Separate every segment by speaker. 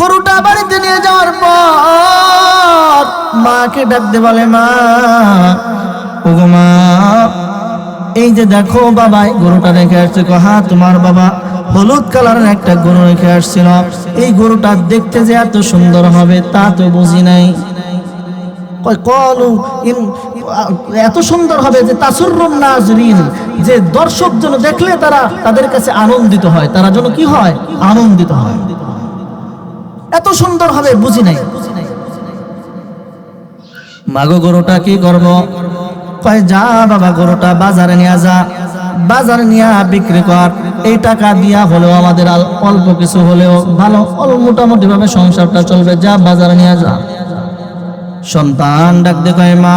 Speaker 1: গরুটা বাড়িতে নিয়ে যাওয়ার পর মাকে ডাকতে বলে, মা, ওগো মা, এই যে দেখো বাবা গরুটা রেখে আসছে। হ্যাঁ, তোমার বাবা হলুদ কালারের একটা গরু রেখে আসছিল। এই গরুটা দেখতে যে এত সুন্দর হবে তা তো বুঝি নাই। এত সুন্দর হবে যে তাসুররুন নাজরিন, যে দর্শক যেন দেখলে তাদের কাছে আনন্দিত হয়, তারা যেন কি হয়, আনন্দিত হয়। এত সুন্দর হবে বুঝি নাই। মাগো গরুটা কি করব? কয়, যা বাবা গরুটা বাজারে নিয়ে যা, বাজারে নিয়ে বিক্রি কর। এই টাকা দিয়া হলেও আমাদের অল্প কিছু হলেও ভালো মোটামুটি ভাবে সংসারটা চলবে, যা বাজারে নিয়ে যা। সন্তান ডাক দে, কয়, মা,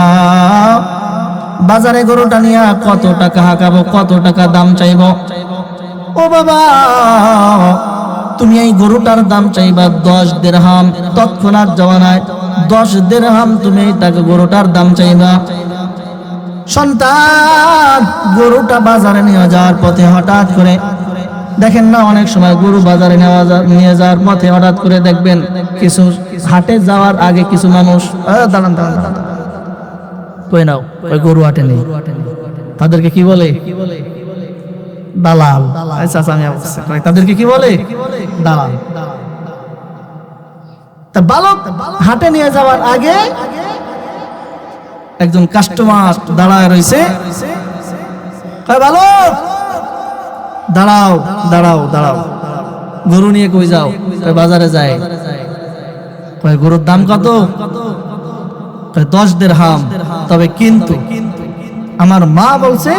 Speaker 1: বাজারে গরুটা নিয়ে কত টাকা হাঁকাবো, কত টাকা দাম চাইব? ও বাবা, তুমি এই গরুটার দাম চাইবা 10 দিরহাম। তৎক্ষণাৎ জমানায় 10 দিরহাম তুমি এই টাকা গরুটার দাম চাইবা। সন্তান গরুটা বাজারে নিয়ে যাওয়ার পথে হঠাৎ করে দেখেন না, অনেক সময় গরু বাজারে নিয়ে যাওয়ার পথে হঠাৎ করে দেখবেন কিছু হাটে যাওয়ার আগে কিছু মানুষ, দাঁড়ান দাঁড়ান দাঁড়ান, কই নাও, ওই গরু হাটে নেই, তাদেরকে কি বলে? দালাল। তাদেরকে কি বলে? দালাল। তা বালক হাটে নিয়ে যাওয়ার আগে একজন কাস্টমার দাঁড়ায় রয়েছে। বালক, দাঁড়াও দাঁড়াও দাঁড়াও, গরু নিয়ে কই যাও? বাজারে যায়। গরুর দাম কত? 10 দিরহাম। তবে কিন্তু আমার মা বলছে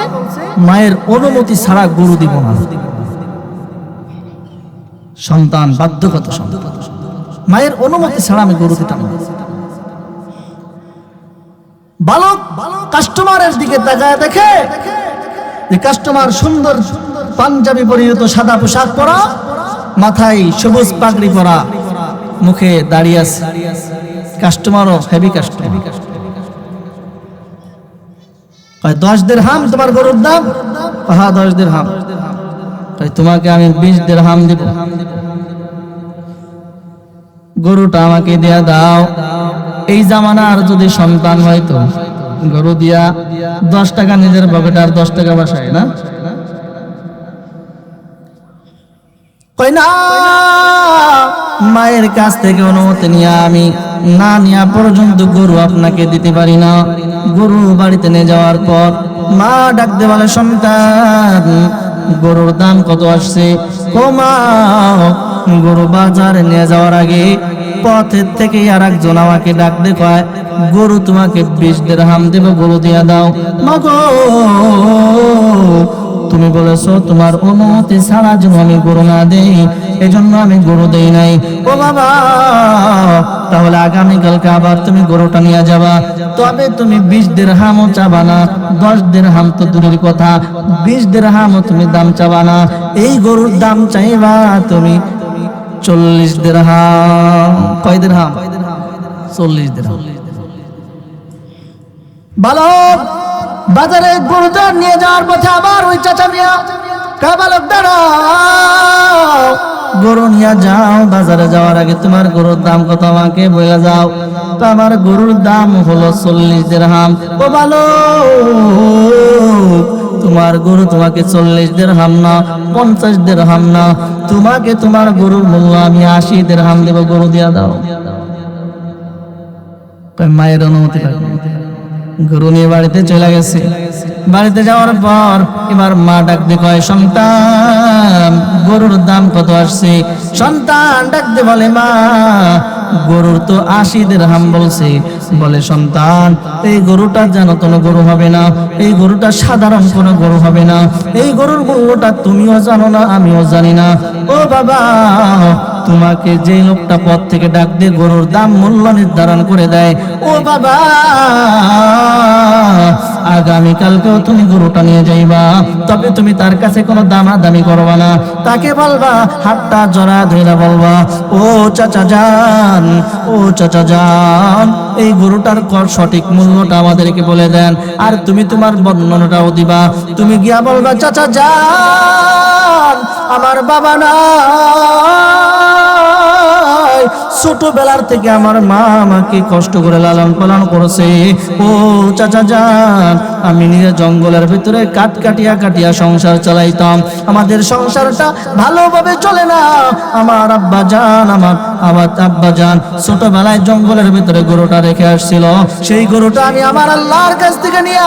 Speaker 1: মায়ের অনুমতি ছাড়া গরু দিব না। সন্তান বাধ্যগত, মায়ের অনুমতি ছাড়া আমি গরু দিতাম না। বালক কাস্টমারের দিকে তাকায় দেখে যে কাস্টমার সুন্দর পাঞ্জাবি পরিহিত, সাদা পোশাক পরা, মাথায় সবুজ পাগড়ি পরা, মুখে দাঁড়িয়ে আছে। কাস্টমারও হেভি কাস্টমার। 10 দিরহাম তোমার গরুর দাম? হ্যাঁ, 10 দিরহাম। তোমাকে আমি 20 দিরহাম দিব। গরুটা আমাকে দিয়া দাও। এই জামানার যদি সন্তান হয়তো গরু দিয়া 10 টাকা নিজের পকেটে আর 10 টাকা বাসায় না, কই না, মায়ের কাছ থেকে অনুমতি নিয়ে আমি না নেওয়া পর্যন্ত গরু আপনাকে দিতে পারি না। গরু বাড়িতে নিয়ে যাওয়ার পর মা ডাকতে বলে, সন্তান গরুর দাম কত আসছে? মা, গরু বাজারে নিয়ে যাওয়ার আগে পথের থেকে আর একজন আমাকে ডাকতে কয়, গরু তোমাকে 20 দিরহাম দেব, গরু দিয়া দাও। মা গো, তুমি বলেছো তোমার অনুমতি ছাড়া যেন আমি গরু না দেই, এজন্য আমি গরু দেই নাই। ও বাবা, তাহলে আগামীকালকে আবার তুমি গরুটা নিয়ে যাবা, তবে তুমি 20 দিরহামও চাবা না। 10 দিরহাম তো দূরের কথা, 20 দিরহামও তুমি দাম চাবা না। এই গরুর দাম চাইবা তুমি 40 দিরহাম। কয় দিরহাম? 40 দিরহাম। বালক বাজারে গরুটা নিয়ে যাওয়ার পথে আবার ওই চাচা মিয়া, বালক দাঁড়াও, গরু নিয়ে যাও, বাজারে যাওয়ার আগে তোমার গরুর দাম কত আমাকে বলে যাও। তো আমার গরুর দাম হলো 40 দিরহাম। ও বালক, তোমার গরু তোমাকে 40 দিরহাম না, 50 দিরহাম না, তোমাকে তোমার গরুর মূল্য আমি 80 দিরহাম দেব, গরু দিয়া দাও। মায়ের অনুমতি লাগবে। গরু নিয়ে বাড়িতে চলে গেছে। বাড়িতে যাওয়ার পর এবার মা ডাক দিয়ে কয়, সন্তান গরুর দাম কত আসছে? সন্তান ডাক দিয়ে বলে, মা, গরুর তো 80 দিরহাম বলছে। বলে, সন্তান এই গরুটা যেন কোনো গরু হবে না, এই গরুটা সাধারণ কোনো গরু হবে না, এই গরুর মূল্যটা তুমিও জানো না, আমিও জানি না। ও বাবা, তোমাকে যে লোকটা পথ থেকে ডাক দিয়ে গরুর দাম মূল্য নির্ধারণ করে দেয়, ও বাবা, আগামীকালকেও তুমি গরুটা নিয়ে যাইবা, তবে তুমি তার কাছে কোনো দামাদামি করবা না। তাকে বলবা, হাতটা জড়া ধইরা বলবা, ও চাচা যান, ও চাচা যান, এই গরুটার সঠিক মূল্যটা আমাদেরকে বলে দেন। আর তুমি তোমার বর্ণনাটাও দিবা। তুমি গিয়া বলবা, চাচা যান, আমার বাবা নাই, ছোটবেলার থেকে আমার মা আমাকে কষ্ট করে লালন পালন করেছে। ও চাচা যান, আমি নিজে জঙ্গলের ভিতরে কাঠ কাটিয়া কাটিয়া সংসার চালাইতাম। আমাদের সংসারটা ভালোভাবে চলে না। আমার আব্বা জান আমার আব্বা জান ছোটবেলায় জঙ্গলের ভিতরে গরুটা রেখে আসছিল। সেই গরুটা আমি আমার আল্লাহর কাছ থেকে নিয়ে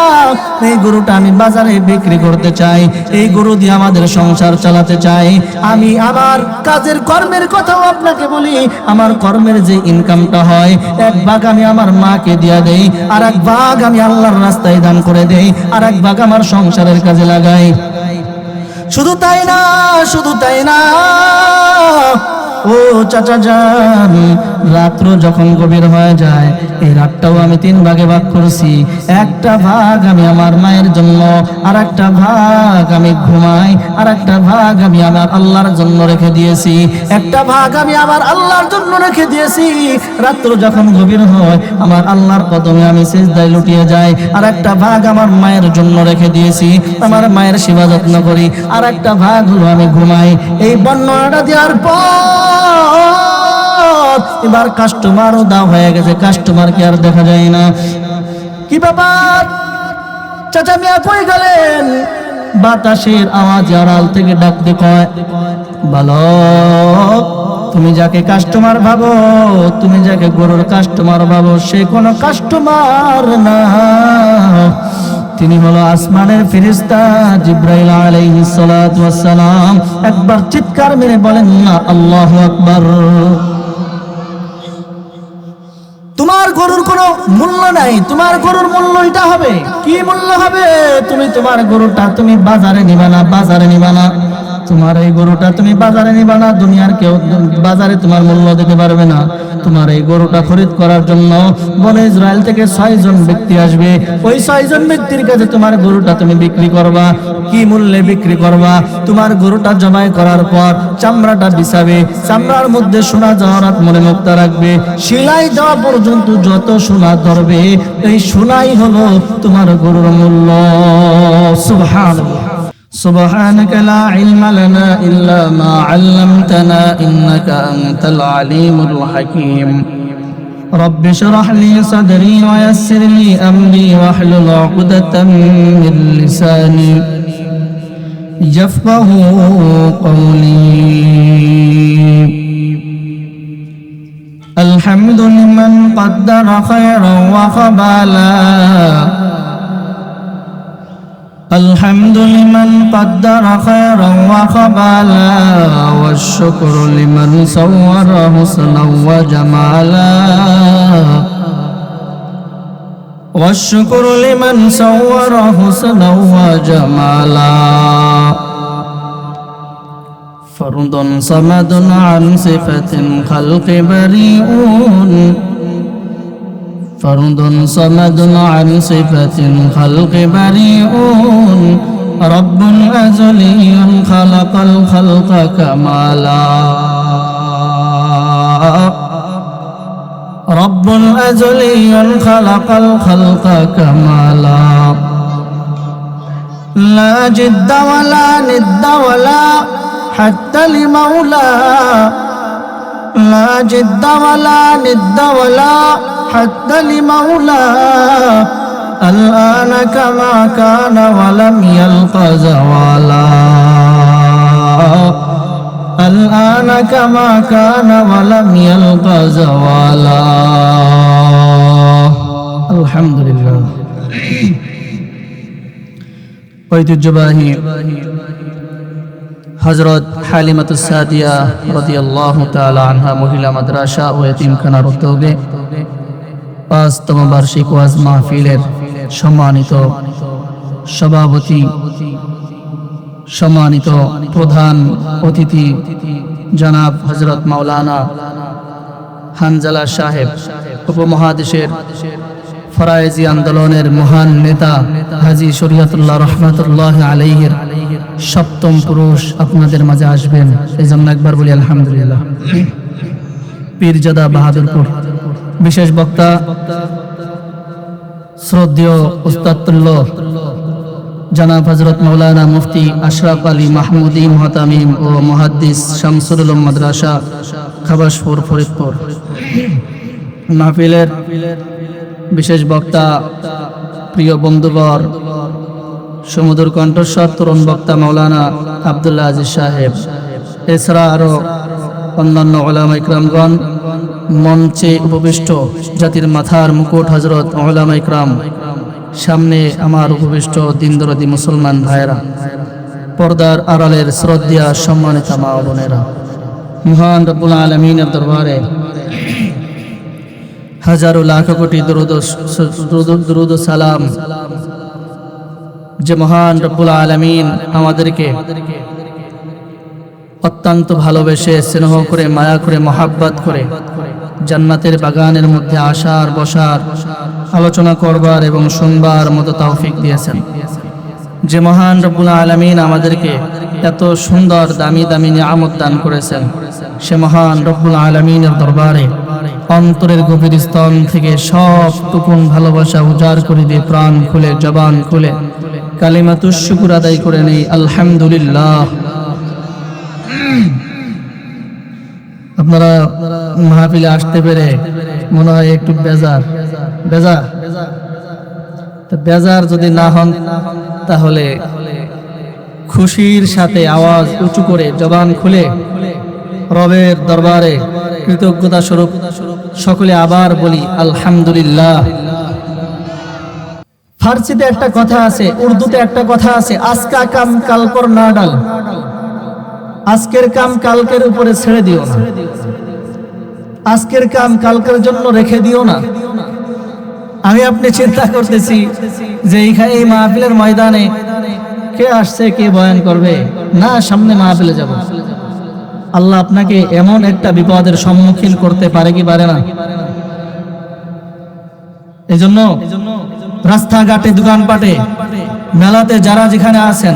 Speaker 1: এই গরুটা আমি বাজারে বিক্রি করতে চাই। এই গরু দিয়ে আমাদের সংসার চালাতে চাই। আমি আমার কাজের কর্মের কথাও আপনাকে বলি। আমার কর্মের যে ইনকামটা হয়, এক ভাগ আমি আমার মাকে দিয়া দেই, আর এক ভাগ আমি আল্লাহর রাস্তায় দান করে দেই, আর এক ভাগ আমার সংসারের কাজে লাগাই। শুধু তাই না, শুধু তাই না, ও চাচা যান, রাত্র যখন গভীর হয়ে যায়, এই রাতটাও আমি 3 ভাগে ভাগ করছি। একটা ভাগ আমি আমার মায়ের জন্য, আর একটা ভাগ আমি ঘুমাই, আর একটা ভাগ আমি আমার আল্লাহর জন্য রেখে দিয়েছি। একটা ভাগ আমি আমার আল্লাহর জন্য রেখে দিয়েছি। রাত্র যখন গভীর হয়, আমার আল্লাহর কদমে আমি সিজদায় লুটিয়ে যাই। আর একটা ভাগ আমার মায়ের জন্য রেখে দিয়েছি, আমার মায়ের সেবা যত্ন করি। আর একটা ভাগ হলো আমি ঘুমাই। এই বর্ণনাটা দেওয়ার পর এবার কাস্টমারও দাও হয়ে গেছে, কাস্টমারকে আর দেখা যায় না। কি ব্যাপার চাচা মিয়া, কই গেলেন? বাতাসের আওয়াজ আড়াল থেকে ডাকতে কয়, বালক, তুমি যাকে কাস্টমার ভাবো, তুমি যাকে গরুর কাস্টমার ভাবো, সে কোনো কাস্টমার না। তিনি হলো আসমানের ফেরেশতা জিবরাইল আলাইহিস সালাতু ওয়াস সালাম। একবার চিৎকার মেরে বলেন না আল্লাহু আকবার। তোমার গরুর কোনো মূল্য নাই, তোমার গরুর মূল্য এটা হবে। কি মূল্য হবে? তুমি তোমার গরুটা তুমি বাজারে নিবা না, বাজারে নিবা না। তোমার এই গরুটা তুমি বাজারে নিবা না, দুনিয়ার কেউ বাজারে তোমার মূল্য দিতে পারবে না। তোমার এই গরুটা খরিদ করার জন্য বনে ইসরায়েল থেকে 6 জন ব্যক্তি আসবে। ওই 6 জন ব্যক্তির কাছে তোমার গরুটা তুমি বিক্রি করবা। কি মূল্যে বিক্রি করবা? তোমার গরুটা জবাই করার পর চামড়াটা বিছাবে, চামড়ার মধ্যে সোনা জহরাত মনে মুক্তা রাখবে। সেলাই দেওয়া পর্যন্ত যত সোনা ধরবে, এই সোনাই হলো তোমার গরুর মূল্য। সুবহানাল্লাহ। سبحانك لا علم لنا إلا ما علمتنا إنك أنت العليم الحكيم رب اشرح لي صدري ويسر لي أمري واحلل عقدة من لساني يفقهوا قولي الحمد لمن قدر خيرا وخبالا الحمد لمن قدر خيرا وخبالا والشكر لمن صور حسنا وجمالا والشكر لمن صور حسنا وجمالا فرد صمد عن صفة خلق بريئون فرد صمد عن صفة خلق بريئون رب أزلي خلق الخلق كمالا رب أزلي خلق الخلق كمالا لا جد ولا ند ولا حتى لمولى لا جد ولا ند ولا حتى لمولى الآن كما كان ولم يلق زوالا الآن كما كان ولم يلق زوالا الحمد لله ঐতিহ্যবাহী হযরত হালিমাতুস সাদিয়া রাদিয়াল্লাহু তাআলা আনহা মহিলা মাদ্রাসা ও এতিমখানার উদ্যোগে ৫তম বার্ষিক ওয়াজ মাহফিলের সম্মানিত সভাপতি, সম্মানিত প্রধান অতিথি জনাব হযরত মাওলানা হানজালা সাহেব, উপমহাদেশের ফরায়েজি আন্দোলনের মহান নেতা হাজী শরীয়তুল্লাহ রহমাতুল্লাহ আলাইহির ৭ম পুরুষ আপনাদের মাঝে আসবেন। এই জন্য একবার বলি আলহামদুলিল্লাহ। পীরজাদা বাহাদুরপুর বিশেষ বক্তা শ্রদ্ধেয় উস্তাদুল্লাহ জনাব হযরত মাওলানা মুফতি আশরাফ আলী মাহমুদী মুহতামিম ও মুহাদ্দিস শামসুল উলুম মাদ্রাসা খাবাসপুর ফরিদপুর। মাহফিলের বিশেষ বক্তা, প্রিয় বন্ধুবর, সুমধুর কণ্ঠস্বর তরুণ বক্তা মাওলানা আব্দুল্লাহ আজিজ সাহেব, এছাড়া আরো অন্যান্য উলামা ইকরামগণ, মঞ্চে উপবিষ্ট জাতির মাথার মুকুট হযরত উলামা ইকরাম, সামনে আমার উপবিষ্ট দিনদরদি মুসলমান ভাইয়েরা, পর্দার আড়ালের শ্রদ্ধা সম্মানিত মা ও বোনেরা, মহান রব্বুল আলামিনের দরবারে হাজারো লাখ কোটি দরুদ ও সালাম। যে মহান রব্বুল আলামিন আমাদেরকে অত্যন্ত ভালোবেসে, স্নেহ করে, মায়া করে, মহাব্বত করে জান্নাতের বাগানের মধ্যে আসার, বসার, আলোচনা করবার এবং শুনবার মতো তৌফিক দিয়েছেন। যে মহান রব্বুল আলামিন আমাদেরকে এত সুন্দর দামি দামি নিয়ামত দান করেছেন, সে মহান রব্বুল আলামিনের দরবারে অন্তরের গভীর স্তর থেকে সব টুকুন ভালোবাসা উজাড় করে দিয়ে প্রাণ খুলে, জবান খুলে কালিমাতুশ শুকর আদায় করে নেই আলহামদুলিল্লাহ। আপনারা মাহফিলে আসতে পেরে মনে হয় একটু বেজার যদি না হন, তাহলে খুশির সাথে আওয়াজ উঁচু করে, জবান খুলে রবের দরবারে কৃতজ্ঞতা স্বরূপ সকলে আবার বলি আলহামদুলিল্লাহ। ফার্সিতে একটা কথা আছে, উর্দুতে একটা কথা আছে, আজকা কাম কাল পর না ডাল। আজকের কাম কালকের উপরে ছেড়ে দিও না, আজকের কাম কালকের জন্য রেখে দিও না। আমি আপনি চিন্তা করতেছি যে এই মাহফিলের ময়দানে কে আসছে, কে বয়ান করবে, না সামনে মাহফিলে যাব। আল্লাহ আপনাকে এমন একটা বিপদের সম্মুখীন করতে পারে কি পারে না? এজন্য রাস্তাঘাটে, দোকানপাটে, মেলাতে যারা যেখানে আছেন,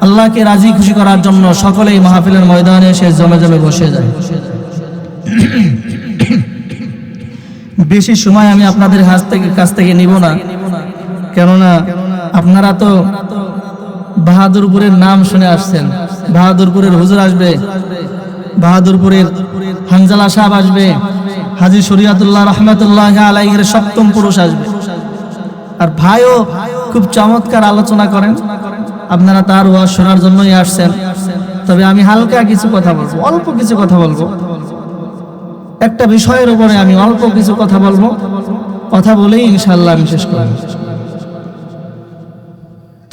Speaker 1: আল্লাহকে রাজি খুশি করার জন্য সকলেই মাহফিলের ময়দানে এসে জমে জমে বসে যায়। বেশি সময় আমি আপনাদের কাছ থেকে নিব না, কেননা আপনারা তো বাহাদুরপুরের নাম শুনে আসছেন। বাহাদুরপুরের হুজুর আসবে, বাহাদুরপুরের হানজালা সাহেব আসবে, হাজী শরিয়াতুল্লাহ রহমাতুল্লাহ আলাইহির সপ্তম পুরুষ আসবে। আর ভাইও খুব চমৎকার আলোচনা করেন, আপনারা তার ওয়াজ শোনার জন্যই আসছেন। তবে আমি হালকা কিছু কথা বলবো, অল্প কিছু কথা বলবো, একটা বিষয়ের উপরে আমি অল্প কিছু কথা বলবো, কথা বলেই ইনশাআল্লাহ আমি শেষ করব।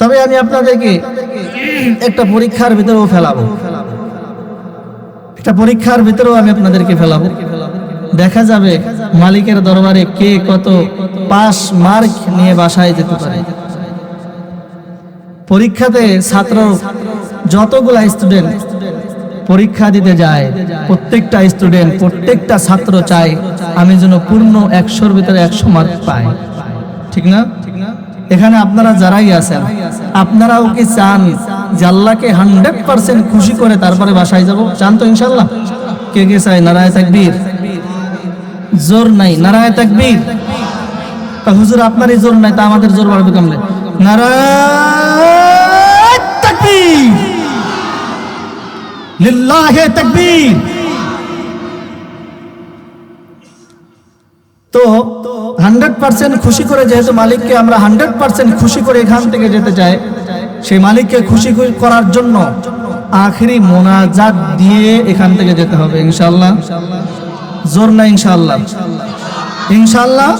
Speaker 1: তবে আমি আপনাদেরকে একটা পরীক্ষার ভিতরেও ফেলাবো, একটা পরীক্ষার ভিতরেও আমি আপনাদেরকে ফেলাবো। দেখা যাবে মালিকের দরবারে কে কত পাস মার্ক নিয়ে বাসায় যেতে পারে। পরীক্ষাতে ছাত্র যতগুলা স্টুডেন্ট পরীক্ষা দিতে যায়, প্রত্যেকটা স্টুডেন্ট, প্রত্যেকটা ছাত্র চায় আমি যেন পূর্ণ 100-র ভিতরে 100 মার্ক পাই, ঠিক না? এখানে আপনারা যারাই আছেন, আপনারাও কি চান যে আল্লাহকে 100% খুশি করে তারপরে বাসায় যাব? চান তো ইনশাআল্লাহ? কে কে চায়? নারায়ে তাকবীর। জোর নাই, নারায়ে তাকবীর। হুজুর আপনারই জোর নাই, তা আমাদের জোর বাড়বে কেমনে? নারায়ে তাকবীর, লিল্লাহে তাকবীর। তো 100% খুশি করে, যেহেতু মালিককে আমরা 100% খুশি করে এখান থেকে যেতে চাই, সেই মালিককে খুশি করার জন্য আখেরি মোনাজাত দিয়ে এখান থেকে যেতে হবে ইনশাআল্লাহ। জোর না ইনশাআল্লাহ? ইনশাআল্লাহ,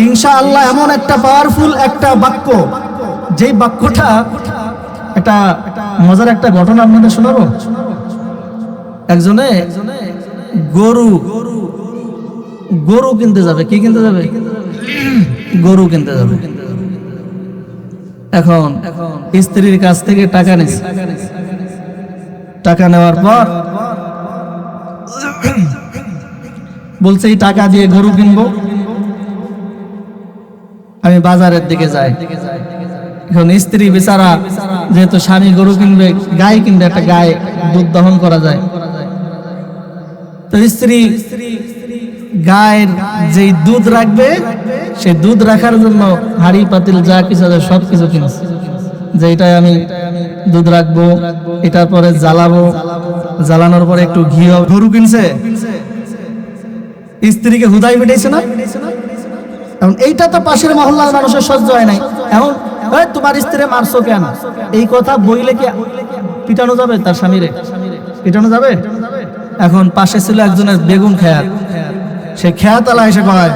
Speaker 1: ইনশাআল্লাহ এমন একটা পাওয়ারফুল একটা বাক্য, যেই বাক্যটা একটা মজার একটা ঘটনা আপনাদের শোনাবো। একজনে গরু কিনতে যাবে। কি কিনতে যাবে? গরু কিনতে যাবে। এখন স্ত্রীর কাছ থেকে টাকা নিছে। টাকা নেওয়ার পর বলছে এই টাকা দিয়ে গরু কিনবো, আমি বাজারের দিকে যাই। এখন স্ত্রী বেচারা, যেহেতু স্বামী গরু কিনবে, গাই কিনবে, একটা গায়ে দুধ দহন করা যায়, তো স্ত্রী গায়ের যেই দুধ রাখবে সে দুধ রাখার জন্য হাড়ি পাতিল যা কিছু আছে সব কিছু কিনছে, যে এটাই আমি দুধ রাখবো, এটার পরে জ্বালাবো, জ্বালানোর পরে একটু ঘি হবে। গরু কিনছে, স্ত্রীকে হুদাই পেটাইছে না? এখন এইটা তো পাশের মহল্লার মানুষের সহ্য হয় নাই। এখন তোমার স্ত্রী মারছো কেন, এই কথা বইলে কি পিটানো যাবে? তার স্বামীরে পিটানো যাবে? এখন পাশে ছিল একজনের বেগুন খেয়াত, সে খেয়াতালা এসে কয়,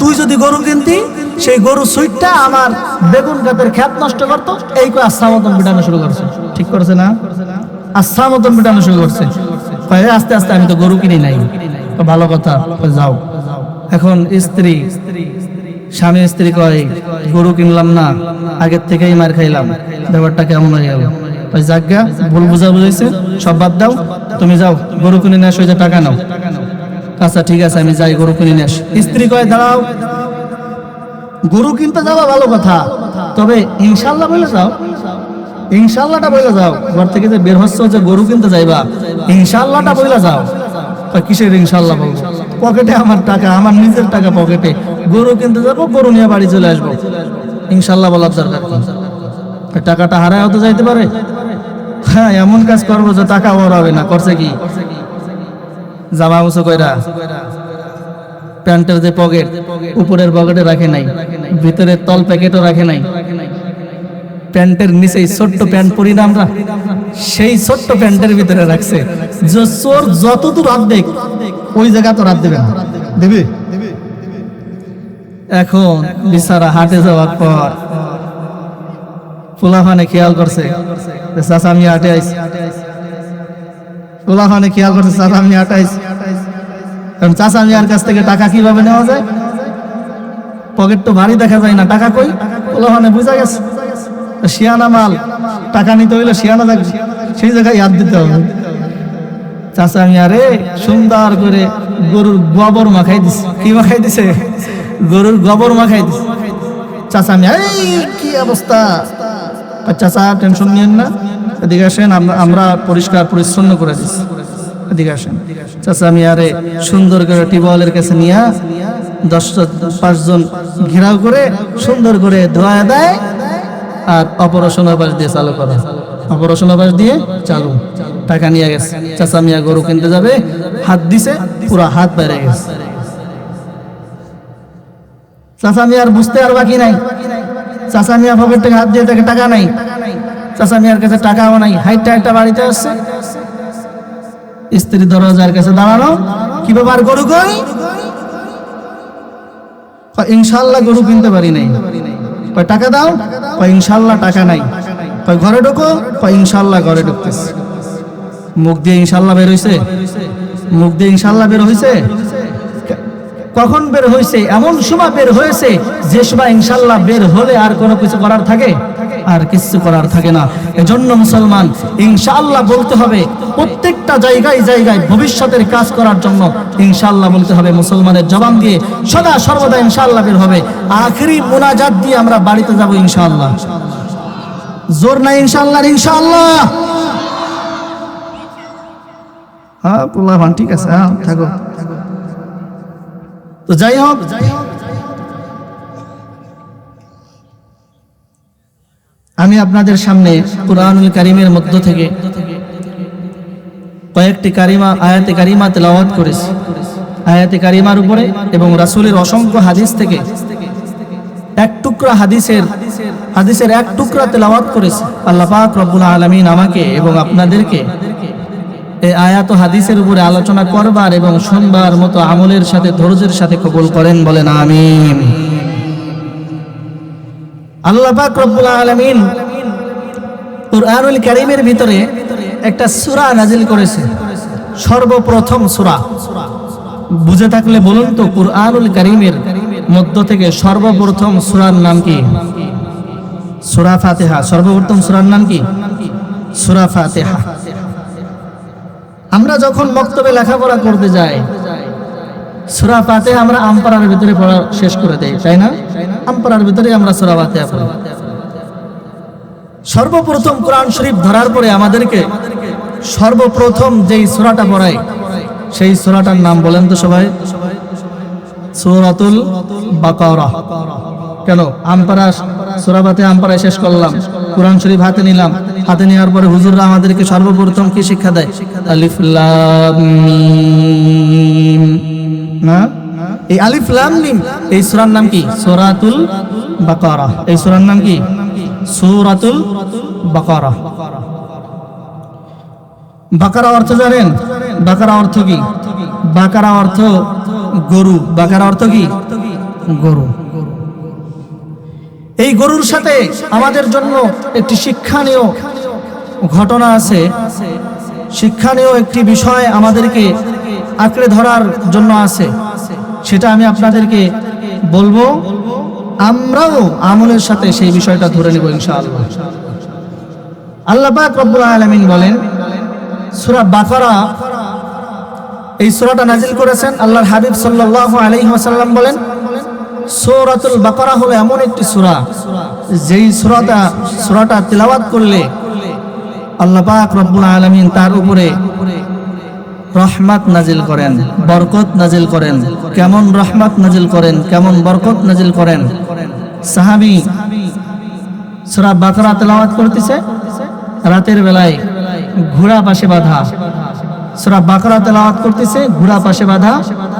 Speaker 1: তুই যদি গরু কিনতি সেই গরু সুইটটা আমার বেগুন গাছের খেত নষ্ট করতো, এই কয় আচ্ছা মতন পিটানো শুরু করছে। ঠিক করছে না? আচ্ছা মতন পিটানো শুরু করছে। আস্তে আস্তে আমি তো গরু কিনি নাই। ভালো কথা, যাও। এখন স্ত্রী, স্বামী স্ত্রী কয়, গরু কিনলাম না, আগের থেকেই মার খাইলাম, ব্যাপারটা কেমন হয়ে গেল? জায়গা ভুল বুঝা বুঝাইছে, সব বাদ দাও, তুমি যাও গরু কিনে নিয়ে আসো, টাকা নাও। আচ্ছা ঠিক আছে, আমি যাই গরু কিনে নিয়ে আসি। স্ত্রী কয়, দাঁড়াও, গরু কিনতে যাওয়া ভালো কথা, তবে ইনশাল্লাহ বলে যাও, ইনশাল্লাহটা বলে যাও। ঘর থেকে যে বের হচ্ছে যে গরু কিনতে যাইবা, ইনশাল্লাহটা বলে যাও। কিসের ইনশাল্লাহ বলবো? পকেটে আমার টাকা, আমার নিজের টাকা পকেটে, গরু কিনতে যাবো, গরু নিয়ে বাড়ি চলে আসবো, ইনশাল্লাহ বলার দরকার কি? টাকাটা হারায় হতে যাইতে পারে। হ্যাঁ, এমন কাজ করবো যে টাকা ওর হবে না। করছে কি? জামা উঁচু কইরা প্যান্টের যে পকেট, উপরের পকেটে রাখে নাই, ভিতরের তল প্যাকেটও রাখে নাই, প্যান্টের নিচে ছোট্ট প্যান্ট পরি না আমরা, সেই ছোট্ট প্যান্টের ভিতরে রাখছে। যে চোর যতদূর হাত দেখ, ওই জায়গা তো রাত দেবে না, দেবে? এখন বিছারা হাটে যাওয়ার পর পোলাফানে খেয়াল করছে, চাচা আমি হাটে আইছি। পোলাফানে খেয়াল করছে, চাচা আমি হাটে আইছি। কারণ চাচা মিয়ার কাছ থেকে টাকা কিভাবে নেওয়া যায়? পকেট তো ভারী দেখা যায় না, টাকা কই? পোলাফানে বুঝা গেছে, শিয়ানা মাল, টাকা নিতে হইলে শিয়ানা থাকবে, সেই জায়গায় হাত দিতে হবে। চাচা মিয়ারে সুন্দর করে গরুর গোবর মাখাই দিছে। কি মাখাই দিছে? গরুর গোবর মাখাই দিছে। চাচা মিয়া, এই কি অবস্থা? চাচা টেনশন নিয়েন না, এদিকে আসেন, আমরা পরিষ্কার পরিচ্ছন্ন করে দিচ্ছি, এদিকে আসেন। চাচা মিয়ারে সুন্দর করে টিউবওয়েলের কাছে নিয়ে 5 জন ঘেরাও করে সুন্দর করে ধোয়া দেয়, আর অপারেশন বাস দিয়ে চালু করা, অপারেশন বাস দিয়ে চালু। টাকা নিয়ে গেছে। চাচা মিয়া গরু কিনতে যাবে, হাত দিছে, পুরো হাত বাইরে গেছে। চাচা মিয়ার বুঝতে আর বাকি নাই। চাচা মিয়া পকেট থেকে হাত দিয়ে দেখে টাকা নাই, চাচা মিয়ার কাছে টাকাও নাই। হাইটটা একটা বাড়িতে আসছে, স্ত্রী দরজার কাছে দাঁড়ানো, কি ব্যাপার, গরু কই? ইনশাল্লাহ গরু কিনতে পারি নাই। টাকা দাও, ইনশাল্লাহ টাকা নাই। ঘরে ঢোকো, ইনশাল্লাহ ঘরে ঢুকতেছে। মুখ দিয়ে ইনশাল্লাহ বের হইছে? মুখ দিয়ে ইনশাল্লাহ বের হইছে? কখন বের হইছে? এমন সময় বের হয়েছে যে সময় ইনশাল্লাহ বের হলে আর কোনো কিছু করার থাকে? আর কিছু করার থাকে না। এজন্য মুসলমান ইনশাআল্লাহ বলতে হবে, প্রত্যেকটা জায়গায় জায়গায় ভবিষ্যতের কাজ করার জন্য ইনশাআল্লাহ বলতে হবে। মুসলমানের জবান দিয়ে সদা সর্বদা ইনশাআল্লাহ বের হবে। আখেরি মুনাজাত দিয়ে আমরা বাড়িতে যাব ইনশাআল্লাহ। জোর নাই ইনশাআল্লাহ, ইনশাআল্লাহ। হ্যাঁ পোলাপান, ঠিক আছে, হ্যাঁ থাকো। তো যাই হোক, আমি আপনাদের সামনে কুরআনুল কারীমের মধ্য থেকে কয়েকটি কারিমা, আয়াতে কারিমা তেলাওয়াত করেছি। আয়াতে কারিমার উপরে এবং রাসূলের অসংখ্য হাদিস থেকে এক টুকরা হাদিসের এক টুকরা তেলাওয়াত করেছি। আল্লাহ পাক রব্বুল আলামিন আমাকে এবং আপনাদেরকে এই আয়াত ও হাদিসের উপরে আলোচনা করবার এবং শুনবার মতো আমলের সাথে ধৈর্যের সাথে কবুল করেন, বলেন আমিন। আল্লাহ পাক রব্বুল আলামিন কুরআনুল কারীমের ভিতরে একটা সূরা নাজিল করেছে, সর্বপ্রথম সূরা। বুঝে থাকলে বলুন তো, কুরআনুল কারীমের মধ্য থেকে সর্বপ্রথম সূরার নাম কি? সূরা ফাতিহা। সর্বপ্রথম সূরার নাম কি? সূরা ফাতিহা। আমরা যখন মক্তবে লেখাপড়া করতে যাই, সূরা ফাতিহা আমরা আমপাড়ার ভিতরে পড়া শেষ করে দেই, তাই না? আমপাড়ার ভিতরে আমরা সূরা ফাতিহা পড়ি। সর্বপ্রথম কোরআন শরীফ ধরার পরে আমাদেরকে সর্বপ্রথম যেই সূরাটা পড়ায়, সেই সূরাটার নাম বলেন তো সবাই? সূরাতুল বাকারা। কেন আমপারা সূরা ফাতিহা আমপারা শেষ করলাম, কোরআন শরীফ হাতে নিলাম, হাতে নেওয়ার পরে হুজুররা আমাদেরকে সর্বপ্রথম কি শিক্ষা দেয়? আলিফ লাম মিম। না, এই আলিফ লাম মিম এই সূরার নাম কি? সূরাতুল বাকারা। এই সূরার নাম কি? সূরাতুল বাকারা। বাকারা অর্থ জানেন? বাকারা অর্থ কি? বাকারা অর্থ গরু। বাকারা অর্থ কি? গরু। এই গরুর সাথে আমাদের জন্য একটি শিক্ষণীয় ঘটনা আছে, শিক্ষণীয় একটি বিষয় আমাদেরকে আঁকড়ে ধরার জন্য আছে। সেটা আমি আপনাদেরকে বলবো, আমরাও আমলের সাথে সেই বিষয়টা ধরে নিব ইনশাআল্লাহ। আল্লাহ পাক রব্বুল আলামিন বলেন, সূরা বাকারা, এই সূরাটা নাজিল করেছেন আল্লাহর হাবিব সাল্লাল্লাহু আলাইহি ওয়াসাল্লাম বলেন, সূরাতুল বাকারা হলো এমন একটি সূরা, যেই সূরাটা তিলাওয়াত করলে আল্লাহ পাক রব্বুল আলামিন তার উপরে রহমত নাজিল করেন, বরকত নাজিল করেন। কেমন রহমত নাজিল করেন, কেমন বরকত নাজিল করেন? সাহাবী সূরা বাকারা তিলাওয়াত করতেছে, রাতের বেলায় ঘোড়া পাশে বাঁধা, সূরা বাকারা তেলাওয়াত করতেছে, ঘোড়া পাশে বাঁধা,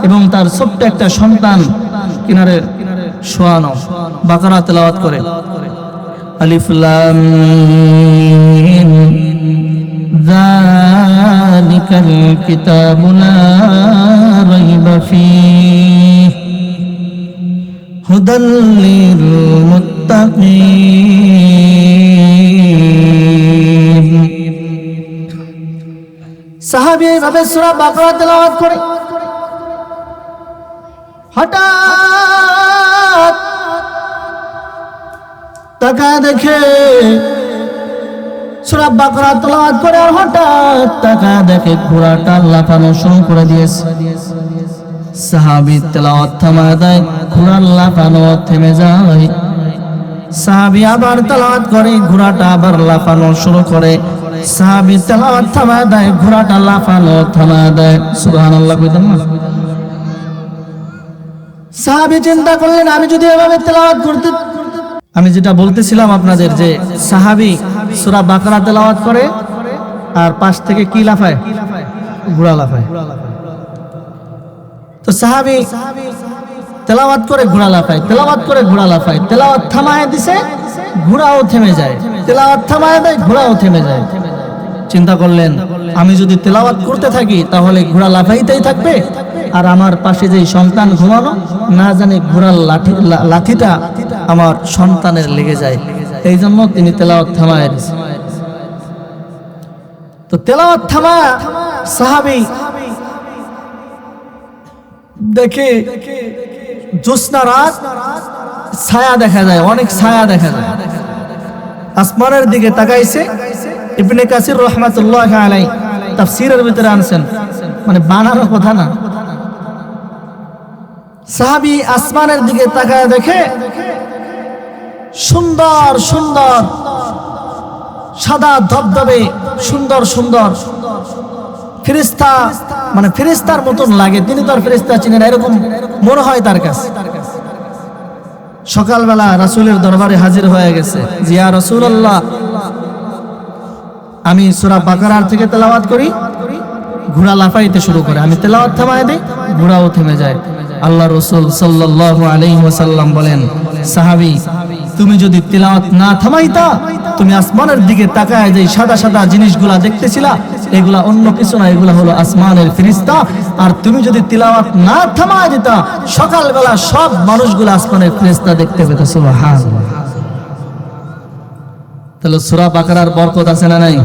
Speaker 1: এবং তার ছোট্ট একটা সন্তান কিনারে শোয়ানো, বাকারা তেলাওয়াত করে। আলিফ লাম মিম যালিকাল কিতাবু লা রাইবা ফীহি হুদাল লিল মুত্তাকিন। সাহাবী এইভাবে সূরা বাকারা তেলাওয়াত করে, হঠাৎ তাকায় দেখে সূরা বাকারা তেলাওয়াত করে, আর হঠাৎ তাকায় দেখে ঘোড়াটা লাফানো শুরু করে দিয়েছে। সাহাবী তেলাওয়াত থামায় দেয়, ঘোড়ার লাফানো থেমে যায়। সাহাবী আবার তেলাওয়াত করে, ঘোড়াটা আবার লাফানো শুরু করে। সাহাবী তেলাওয়াত থামায় দেয়, ঘোড়াটা লাফানো থামায় দেয়। সুবহানাল্লাহ কইতেন না? সাহাবী চিন্তা করলেন, আমি যদি এভাবে তেলাওয়াত করতে, আমি যেটা বলতেছিলাম আপনাদের, যে সাহাবী সূরা বাকারা তেলাওয়াত করে আর পাশ থেকে কি লাফায়? ঘোড়া লাফায়। তো সাহাবী তেলাওয়াত করে ঘোড়া লাফায়, তেলাওয়াত করে ঘোড়া লাফায়, তেলাওয়াত থামায় দিছে, ঘোড়াও থেমে যায়, তেলাওয়াত থামায় দেয়, ঘোড়াও থেমে যায়। চিন্তা করলেন, আমি যদি তেলাওয়াত করতে থাকি তাহলে ঘোড়া লাফাইতেই থাকবে, আর আমার পাশে যেই সন্তান ঘুমানো, না জানি ঘোড়ার লাঠিটা আমার সন্তানের লেগে যায়। এই জন্য তিনি তেলাওয়াত থামায় দিয়েছেন। তো তেলাওয়াত থামা সাহাবী দেখে জ্যোৎস্না রাত, ছায়া দেখা যায়, অনেক ছায়া দেখা যায়। আসমানের দিকে তাকাইছে। ইবনে কাসির রাহমাতুল্লাহি আলাইহি তাফসীরের ভিতরে আনছেন, মানে বানানো কথা না। সাহাবী আসমানের দিকে তাকায় দেখে সুন্দর সুন্দর সাদা ধবধবে সুন্দর সুন্দর ফেরেশতা, মানে ফেরেশতার মতন লাগে। তিনি তো আর ফেরেশতা চিনেন, এরকম মনে হয় তার কাছে। সকালবেলা রাসূলের দরবারে হাজির হয়ে গেছে, ইয়া রাসূলুল্লাহ, আমি সূরা বাকারার থেকে তেলাওয়াত করি, ঘোড়া লাফাইতে শুরু করে, আমি তেলাওয়াত থামায় দেই, ঘোড়াও থেমে যায়। আল্লাহ রাসূল সাল্লাল্লাহু আলাইহি ওয়াসাল্লাম বলেন, সাহাবী, তুমি যদি তেলাওয়াত না থামাইতা, তুমি আসমানের দিকে তাকায় যে সাদা সাদা জিনিসগুলা দেখতেছিলা, এগুলা অন্য কিছু না, এগুলা হলো আসমানের ফেরেশতা। আর তুমি যদি তেলাওয়াত না থামায় দিতা, সকালবেলা সব মানুষগুলো আসমানের ফেরেশতা দেখতে পেত। সুবহানাল্লাহ। তাহলে সূরা বাকারার বরকত আছে না নাই?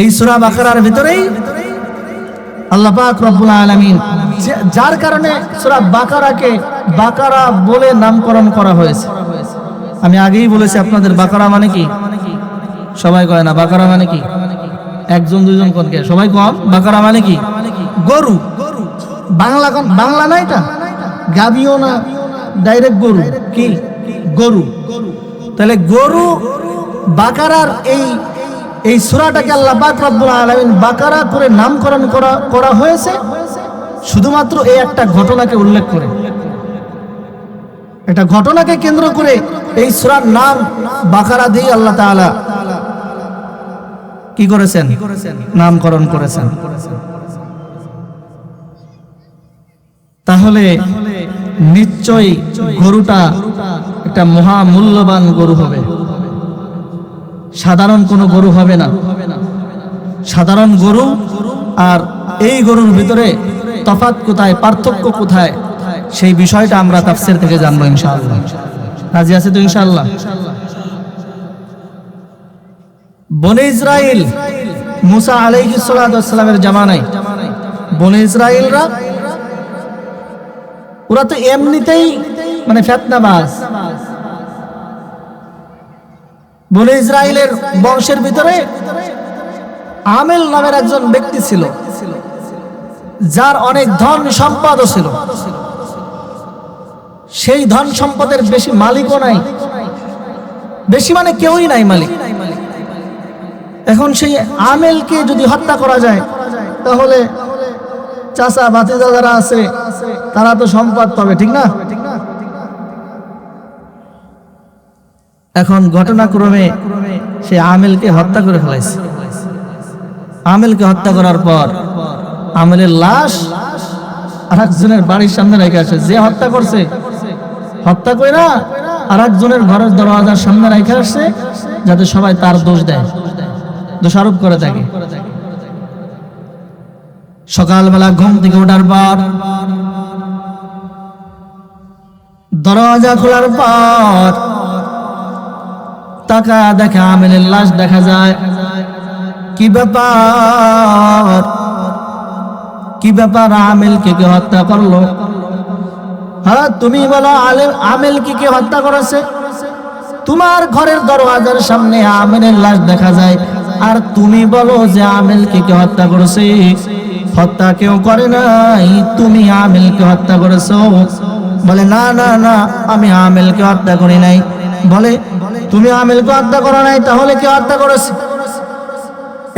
Speaker 1: এই সূরা বাকারার ভিতরেই আল্লাহ পাক রব্বুল আলামিন, যার কারণে সূরা বাকারাকে বাকারা বলে নামকরণ করা হয়েছে। আমি আগেই বলেছি আপনাদের, বাকারা মানে কি? সবাই কয় না বাকারা মানে কি? একজন দুইজন কোন কে সবাই কম। বাকারা মানে কি? গরু। বাংলা কোন? বাংলা না, এটা গাবিও না, ডাইরেক্ট গরু। কি? গরু। তাহলে গরু বাকারার এই সূরাটাকে আল্লাহ পাক রব্বুল আলামিন বাকারা করে নামকরণ করা হয়েছে শুধুমাত্র এই একটা ঘটনাকে উল্লেখ করে, এটা ঘটনাকে কেন্দ্র করে এই সূরার নাম বাকারা দিয়ে আল্লাহ তাআলা কি করেছেন? নামকরণ করেছেন। তাহলে নিশ্চয়ই গরুটা একটা মহামূল্যবান গরু হবে, সাধারণ কোনো গরু হবে না। সাধারণ গরু আর এই গরুর ভিতরে তফাৎ কোথায়, পার্থক্য কোথায়, সেই বিষয়টা আমরা তাফসীর থেকে জানবো ইনশাআল্লাহ। রাজি আছে তো ইনশাআল্লাহ? বনে ইসরাইল মুসা আলাইহিস সালাতু ওয়াস সালামের জামানায় বনে ইসরাইলরা ওরা তো এমনিতেই মানে ফিতনাবাজ। বনে ইসরাইলের বংশের ভিতরে আমেল নামের একজন ব্যক্তি ছিল, যার অনেক ধন সম্পদ ছিল। সেই ধন সম্পদের বেশি মালিকও নাই, বেশি মানে কেউই নাই মালিক। এখন সেই আমেলকে যদি হত্যা করা যায় তাহলে চাচা ভাতিজা যারা আছে তারা তো সম্পদ পাবে, ঠিক না? এখন ঘটনাক্রমে সে আমেলকে হত্যা করে ফেলাইছে। আমেলকে হত্যা করার পর আমেলের লাশ আরেকজনের বাড়ির সামনে রেখে আসে। যে হত্যা করছে, হত্যা করে না আরেকজনের ঘরের দরওয়াজার সামনে রেখে আসছে, যাতে সবাই তার দোষ দেয়, দোষারোপ করে থাকে। সকালবেলা ঘুম থেকে ওঠার পর দরওয়াজা খোলার পর তাকা দেখা আমেলের লাশ দেখা যায়। কি ব্যাপার, কি ব্যাপার, আমেলকে কে হত্যা করলো? হ্যাঁ তুমি বলো আমেলকে কে হত্যা করেছে? তোমার ঘরের দরওয়াজার সামনে আমেলের লাশ দেখা যায়, আর তুমি বলো যে আমেলকে কে হত্যা করেছে? হত্যা কেউ করে নাই, তুমি আমেলকে হত্যা করেছো। বলে না না না, আমি আমেলকে হত্যা করি নাই। বলে তুমি আমেলকে হত্যা করো নাই, তাহলে কে হত্যা করেছে?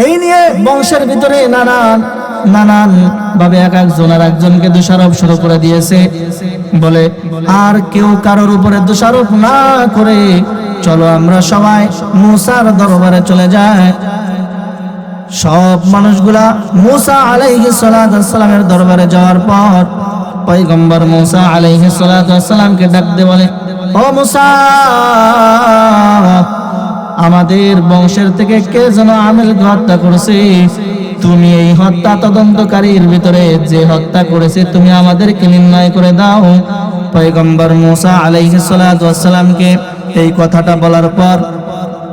Speaker 1: এই নিয়ে বংশের ভিতরে নানান ভাবে এক একজন আর একজনকে দোষারোপ শুরু করে দিয়েছে। বলে আর কেউ কারোর উপরে দোষারোপ না করে চলো আমরা সবাই মুসার দরবারে চলে যাই। সব মানুষগুলা মুসা আলাইহিস সালাতু ওয়াস সালামের দরবারে যাওয়ার পর পয়গম্বর মুসা আলাইহিস সালাতু ওয়াস সালামকে ডাক দিয়ে বলে, ও মুসা, আমাদের বংশের থেকে কে যেন আমেলকে হত্যা করেছে, তুমি এই হত্যা তদন্তকারীর ভিতরে যে হত্যা করেছে তুমি আমাদেরকে নির্ণয় করে দাও। পয়গম্বর মুসা আলাইহিস সালাতু ওয়াস সালামকে এই কথাটা বলার পর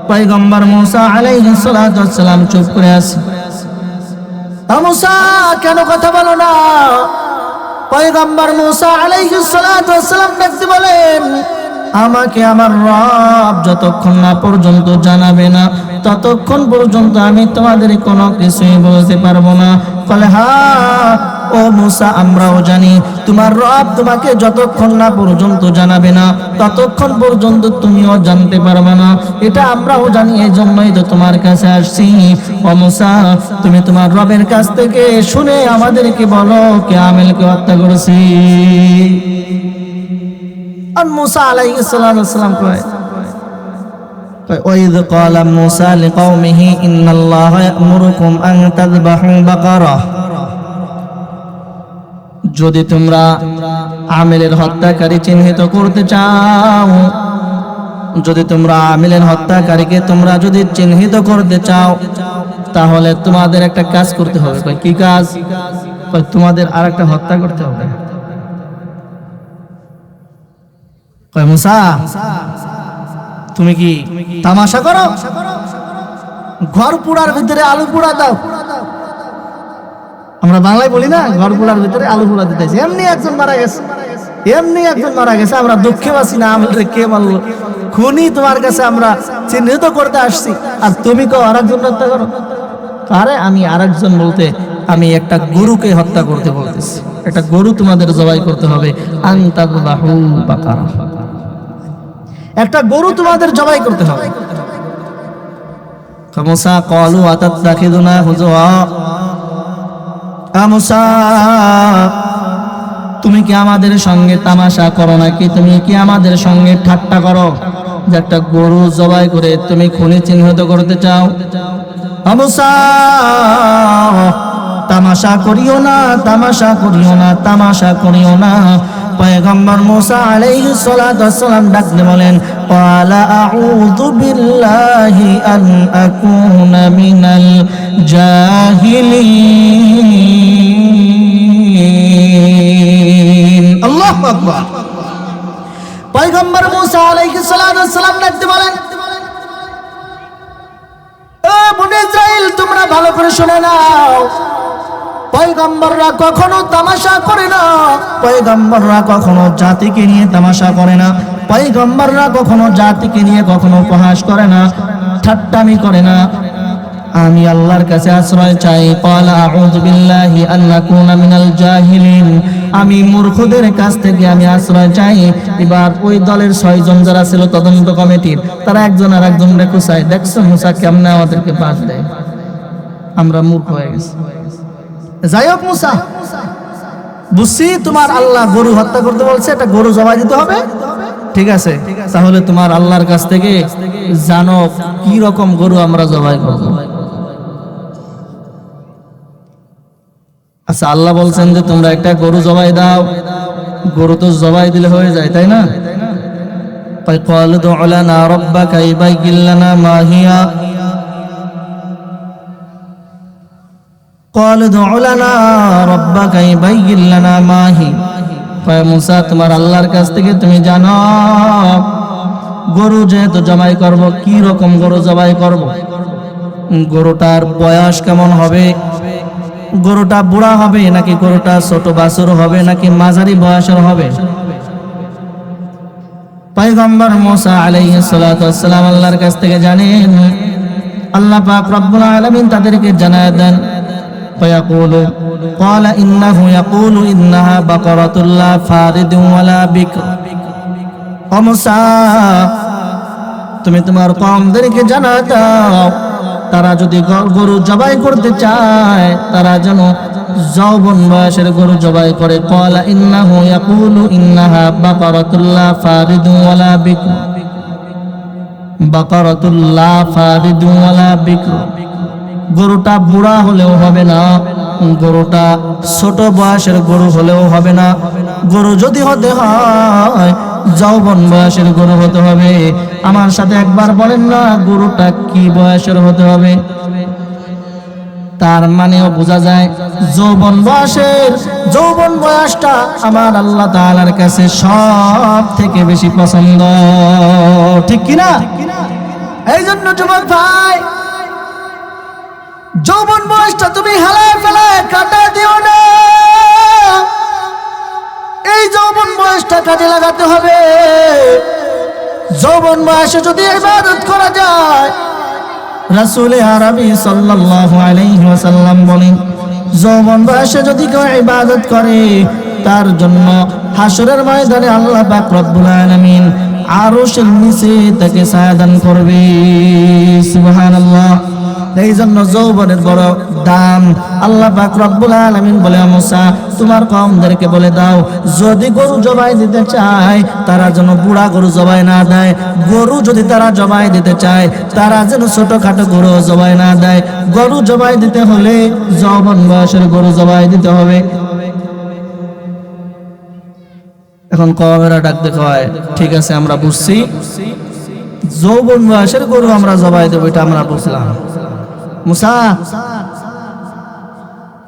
Speaker 1: পয়গম্বর মুসা আলাইহিস সালাতু ওয়াস সালাম চুপ করে আছে। মুসা কেন কথা বলো না? পয়গম্বর মুসা আলাইহিস সালাতু ওয়াস সালাম ডাকতে বলেন, আমাকে আমার রব যতক্ষণ না পর্যন্ত জানাবে না ততক্ষণ পর্যন্ত আমি তোমাদের কোনো কিছুই বলতে পারবো না। বলে হ্যাঁ ও মুসা, আমরাও জানি তোমার রব তোমাকে যতক্ষণ না পর্যন্ত জানাবে না ততক্ষণ পর্যন্ত তুমিও জানতে পারবে না, এটা আমরাও জানি, এই জন্যই তো তোমার কাছে আসছি। ও মুসা, তুমি তোমার রবের কাছ থেকে শুনে আমাদেরকে বলো কে আমেলকে হত্যা করেছে। আর মুসা আলাইহিস সালাম কয়, ওয়াইদ ক্বালা মুসা লিকাওমিহি ইন্নাল্লাহা ইয়া'মুরুকুম আন তাযবাহু বাকারা, যদি তোমরা আমেলের হত্যাকারী চিহ্নিত করতে চাও, যদি তোমরা আমেলের হত্যাকারীকে তোমরা যদি চিহ্নিত করতে চাও তাহলে তোমাদের একটা কাজ করতে হবে। কয় কি কাজ? কয় তোমাদের আরেকটা হত্যা করতে হবে। কয় মুসা, তুমি কি তামাশা করো? ঘর পোড়ার ভিতরে আলু পোড়া দাও। আমরা বাংলায় বলি না, ঘর পোড়ার ভিতরে আলু পোড়া দিতেছি। এমনি একজন মারা গেছে, এমনি একজন মারা গেছে, আমরা দুঃখে বাসি না, আমাদের কে মারলো? খুনি তোমার কাছে আমরা চিহ্নিত করতে আসছি, আর তুমি কেউ আরেকজন হত্যা করো? আরে আমি আরেকজন বলতে আমি একটা গরুকে হত্যা করতে বলতেছি, একটা গরু তোমাদের জবাই করতে হবে। আনতাযবাহু বাকারা, একটা গরু তোমাদের জবাই করতে হবে। মুসা ক্বালু আতাত্তাখিযুনা হুজুয়া, মুসা, তুমি কি আমাদের সঙ্গে তামাশা করো নাকি তুমি কি আমাদের সঙ্গে ঠাট্টা করো যে একটা গরু জবাই করে তুমি খুনি চিহ্নিত করতে চাও? মুসা, তামাশা করিও না, তামাশা করিও না, তামাশা করিও না। পয়গম্বর মুসা আলাইহিস সালাতু ওয়াস সালাম ডাকতে বলেন, ক্বালা আউযু বিল্লাহি আন আকুনা মিনাল জাহিলিন। আল্লাহু আকবার। পয়গম্বর মুসা আলাইহিস সালাতু ওয়াস সালাম ডাকতে বলেন, ও বনি ইসরাইল, তোমরা ভালো করে শুনে নাও, পয়গম্বররা কখনো তামাশা করে না, পয়গম্বররা কখনো জাতিকে নিয়ে তামাশা করে না, পয়গম্বররা কখনো জাতিকে নিয়ে কখনো উপহাস করে না, ঠাট্টামি করে না। আমি আল্লাহর কাছে আশ্রয় চাই। ক্বালা আউযু বিল্লাহি আন আকুনা মিনাল জাহিলিন। আমি মূর্খদের কাছ থেকে আমি আশ্রয় চাই। এবার ওই দলের 6 জন যারা ছিল তদন্ত কমিটির, তারা একজন আর একজনকে কুসায়, দেখছো মুসা কেমনে আমাদেরকে বাদ দেয়, আমরা মূর্খ হয়ে গেছি। যাই হোক মুসা, বুঝছি তোমার আল্লাহ গরু হত্যা করতে বলছে, এটা গরু জবাই দিতে হবে, ঠিক আছে, তাহলে তোমার আল্লাহর কাছ থেকে জানো কি রকম গরু আমরা জবাই করব। আচ্ছা, আল্লাহ বলছেন যে তোমরা একটা গরু জবাই দাও, গরু তো জবাই দিলে হয়ে যায়, তাই না? তাই ক্বালু দু'ু লানা রাব্বাকা ইউবায়্যিন লানা মা হিয়া, ক্বালু দু'ু লানা রাব্বাকা ইউবায়্যিন লানা মা হি। কয় মুসা, তোমার আল্লাহর কাছ থেকে তুমি জানো গরু যেহেতু জবাই করব, কি রকম গরু জবাই করব, গরুটার বয়স কেমন হবে, গরুটা বুড়া হবে নাকি গরুটা ছোট বাছুর হবে নাকি মাঝারি বয়সের হবে। পয়গম্বর মুসা আলাইহিস সালাতু ওয়াস সালাম আল্লাহর কাছ থেকে জানেন। আল্লাহ পাক রব্বুল আলামিন তাদেরকে জানায় দেন, ফায়াকুলু ক্বালা ইন্নাহু ইয়াকুলু ইন্নাহা বাকারাতুল লা ফারিদুন ওয়ালা বিকর। ও মুসা, তুমি তোমার কওমদেরকে জানাও দাও, তারা যদি গরু জবাই করতে চায় তারা যেন যৌবন বয়সের গরু জবাই করে। ক্বালা ইন্নাহু ইয়াকুলু ইন্নাহা বাকারাতুল লা ফারিদুন ওয়ালা বিকর। বাকারাতুল লা ফারিদুন ওয়ালা বিকর, গরুটা বুড়া হলেও হবে না, গরুটা ছোট বয়সের গরু হলেও হবে না, গরু যদি হতে হয় যৌবন বয়সের গরু হতে হবে। আমার সাথে একবার বলেন না, গরুটা কি বয়সের হতে হবে? তার মানেও বোঝা যায় যৌবন বয়সটা আমার আল্লাহ তাআলার কাছে সব থেকে বেশি পছন্দ, ঠিক কিনা? এই জন্য যুবক ভাই, যৌবন বয়সটা তুমি হেলায় ফেলায় কাটা দিও না, এই যৌবন বয়সটা কাজে লাগাতে হবে। যৌবন বয়সে যদি ইবাদত করা যায়, রাসূল আরবি সাল্লাল্লাহু আলাইহি ওয়াসাল্লাম বলেন, যৌবন বয়সে যদি কেউ ইবাদত করে তার জন্য হাসরের ময়দানে আল্লাহ পাক রব্বুল আলামিন আরশের নিচে তাকে ছায়া দান করবে। সুবহানাল্লাহ। এই জন্য যৌবনের বড় দাম। আল্লাহ পাক রব্বুল আলামিন বলে, মুসা তোমার কওমদেরকে বলে দাও, যদি গরু জবাই দিতে চায় তারা যেন বুড়া গরু জবাই না দেয়, গরু যদি তারা জবাই দিতে চায় তারা যেন ছোটখাটো গরু জবাই না দেয়। গরু জবাই দিতে হলে যৌবন বয়সের গরু জবাই দিতে হবে। এখন কওমেরা ডাকতে কয়, ঠিক আছে আমরা বুঝছি, যৌবন বয়সের গরু আমরা জবাই দেবো, এটা আমরা বুঝলাম। মুসা,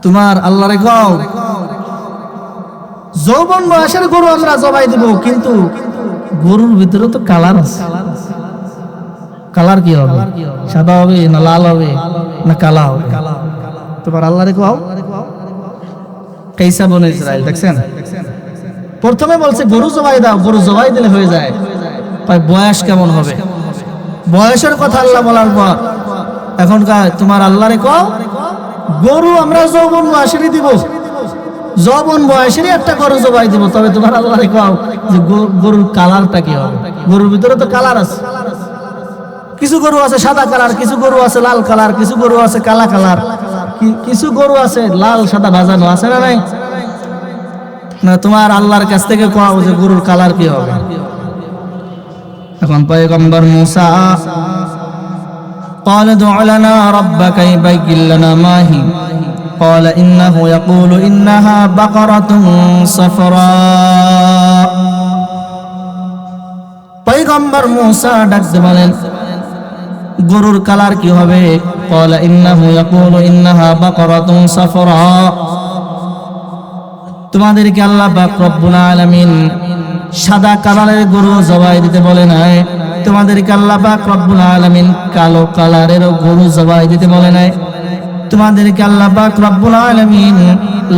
Speaker 1: তোমার আল্লাহরে কও যৌবন বয়সের গরু আমরা জবাই দেব, কিন্তু গরুর ভিতরে তো কালার আছে। কালার কি হবে? সাদা হবে না লাল হবে না কালা হবে? তোমার আল্লাহরে কও। কাইসা বনে ইসরাইল দেখছেন, প্রথমে বলছে গরু জবাই দাও, গরু জবাই দিলে হয়ে যায়। বয়স কেমন হবে? বয়সের কথা আল্লাহ বলার পর এখন তোমার আল্লাহরে কও গরু আমরা যৌবন বয়সেরই দিব, যৌবন বয়সেরই একটা গরু জবাই দিব। তবে তোমার আল্লাহরে কও যে গরুর কালারটা কি হবে? গরুর ভিতরে তো কালার আছে, কিছু গরু আছে সাদা কালার, কিছু গরু আছে লাল কালার, কিছু গরু আছে কালা কালার, কিছু গরু আছে লাল সাদা বাজানো আছে না নাই? না তোমার আল্লাহর কাছ থেকে কোয়া যে গরুর কালার কি হবে। এখন পয়গম্বর মুসা قال ادع لنا ربك يبين لنا ما هي قال إنه يقول إنها بقرة صفراء পয়গম্বর মুসা ডাকতে বলেন গরুর কালার কি হবে? قال إنه يقول إنها بقرة صفراء তোমাদেরকে আল্লাহ পাক রব্বুল আলামিন সাদা কালারের গরু জবাই দিতে বলে নাই, তোমাদেরকে আল্লাহ পাক রব্বুল আলামিন কালো কালারের গরু জবাই দিতে বলে নাই, তোমাদেরকে আল্লাহ পাক রব্বুল আলামিন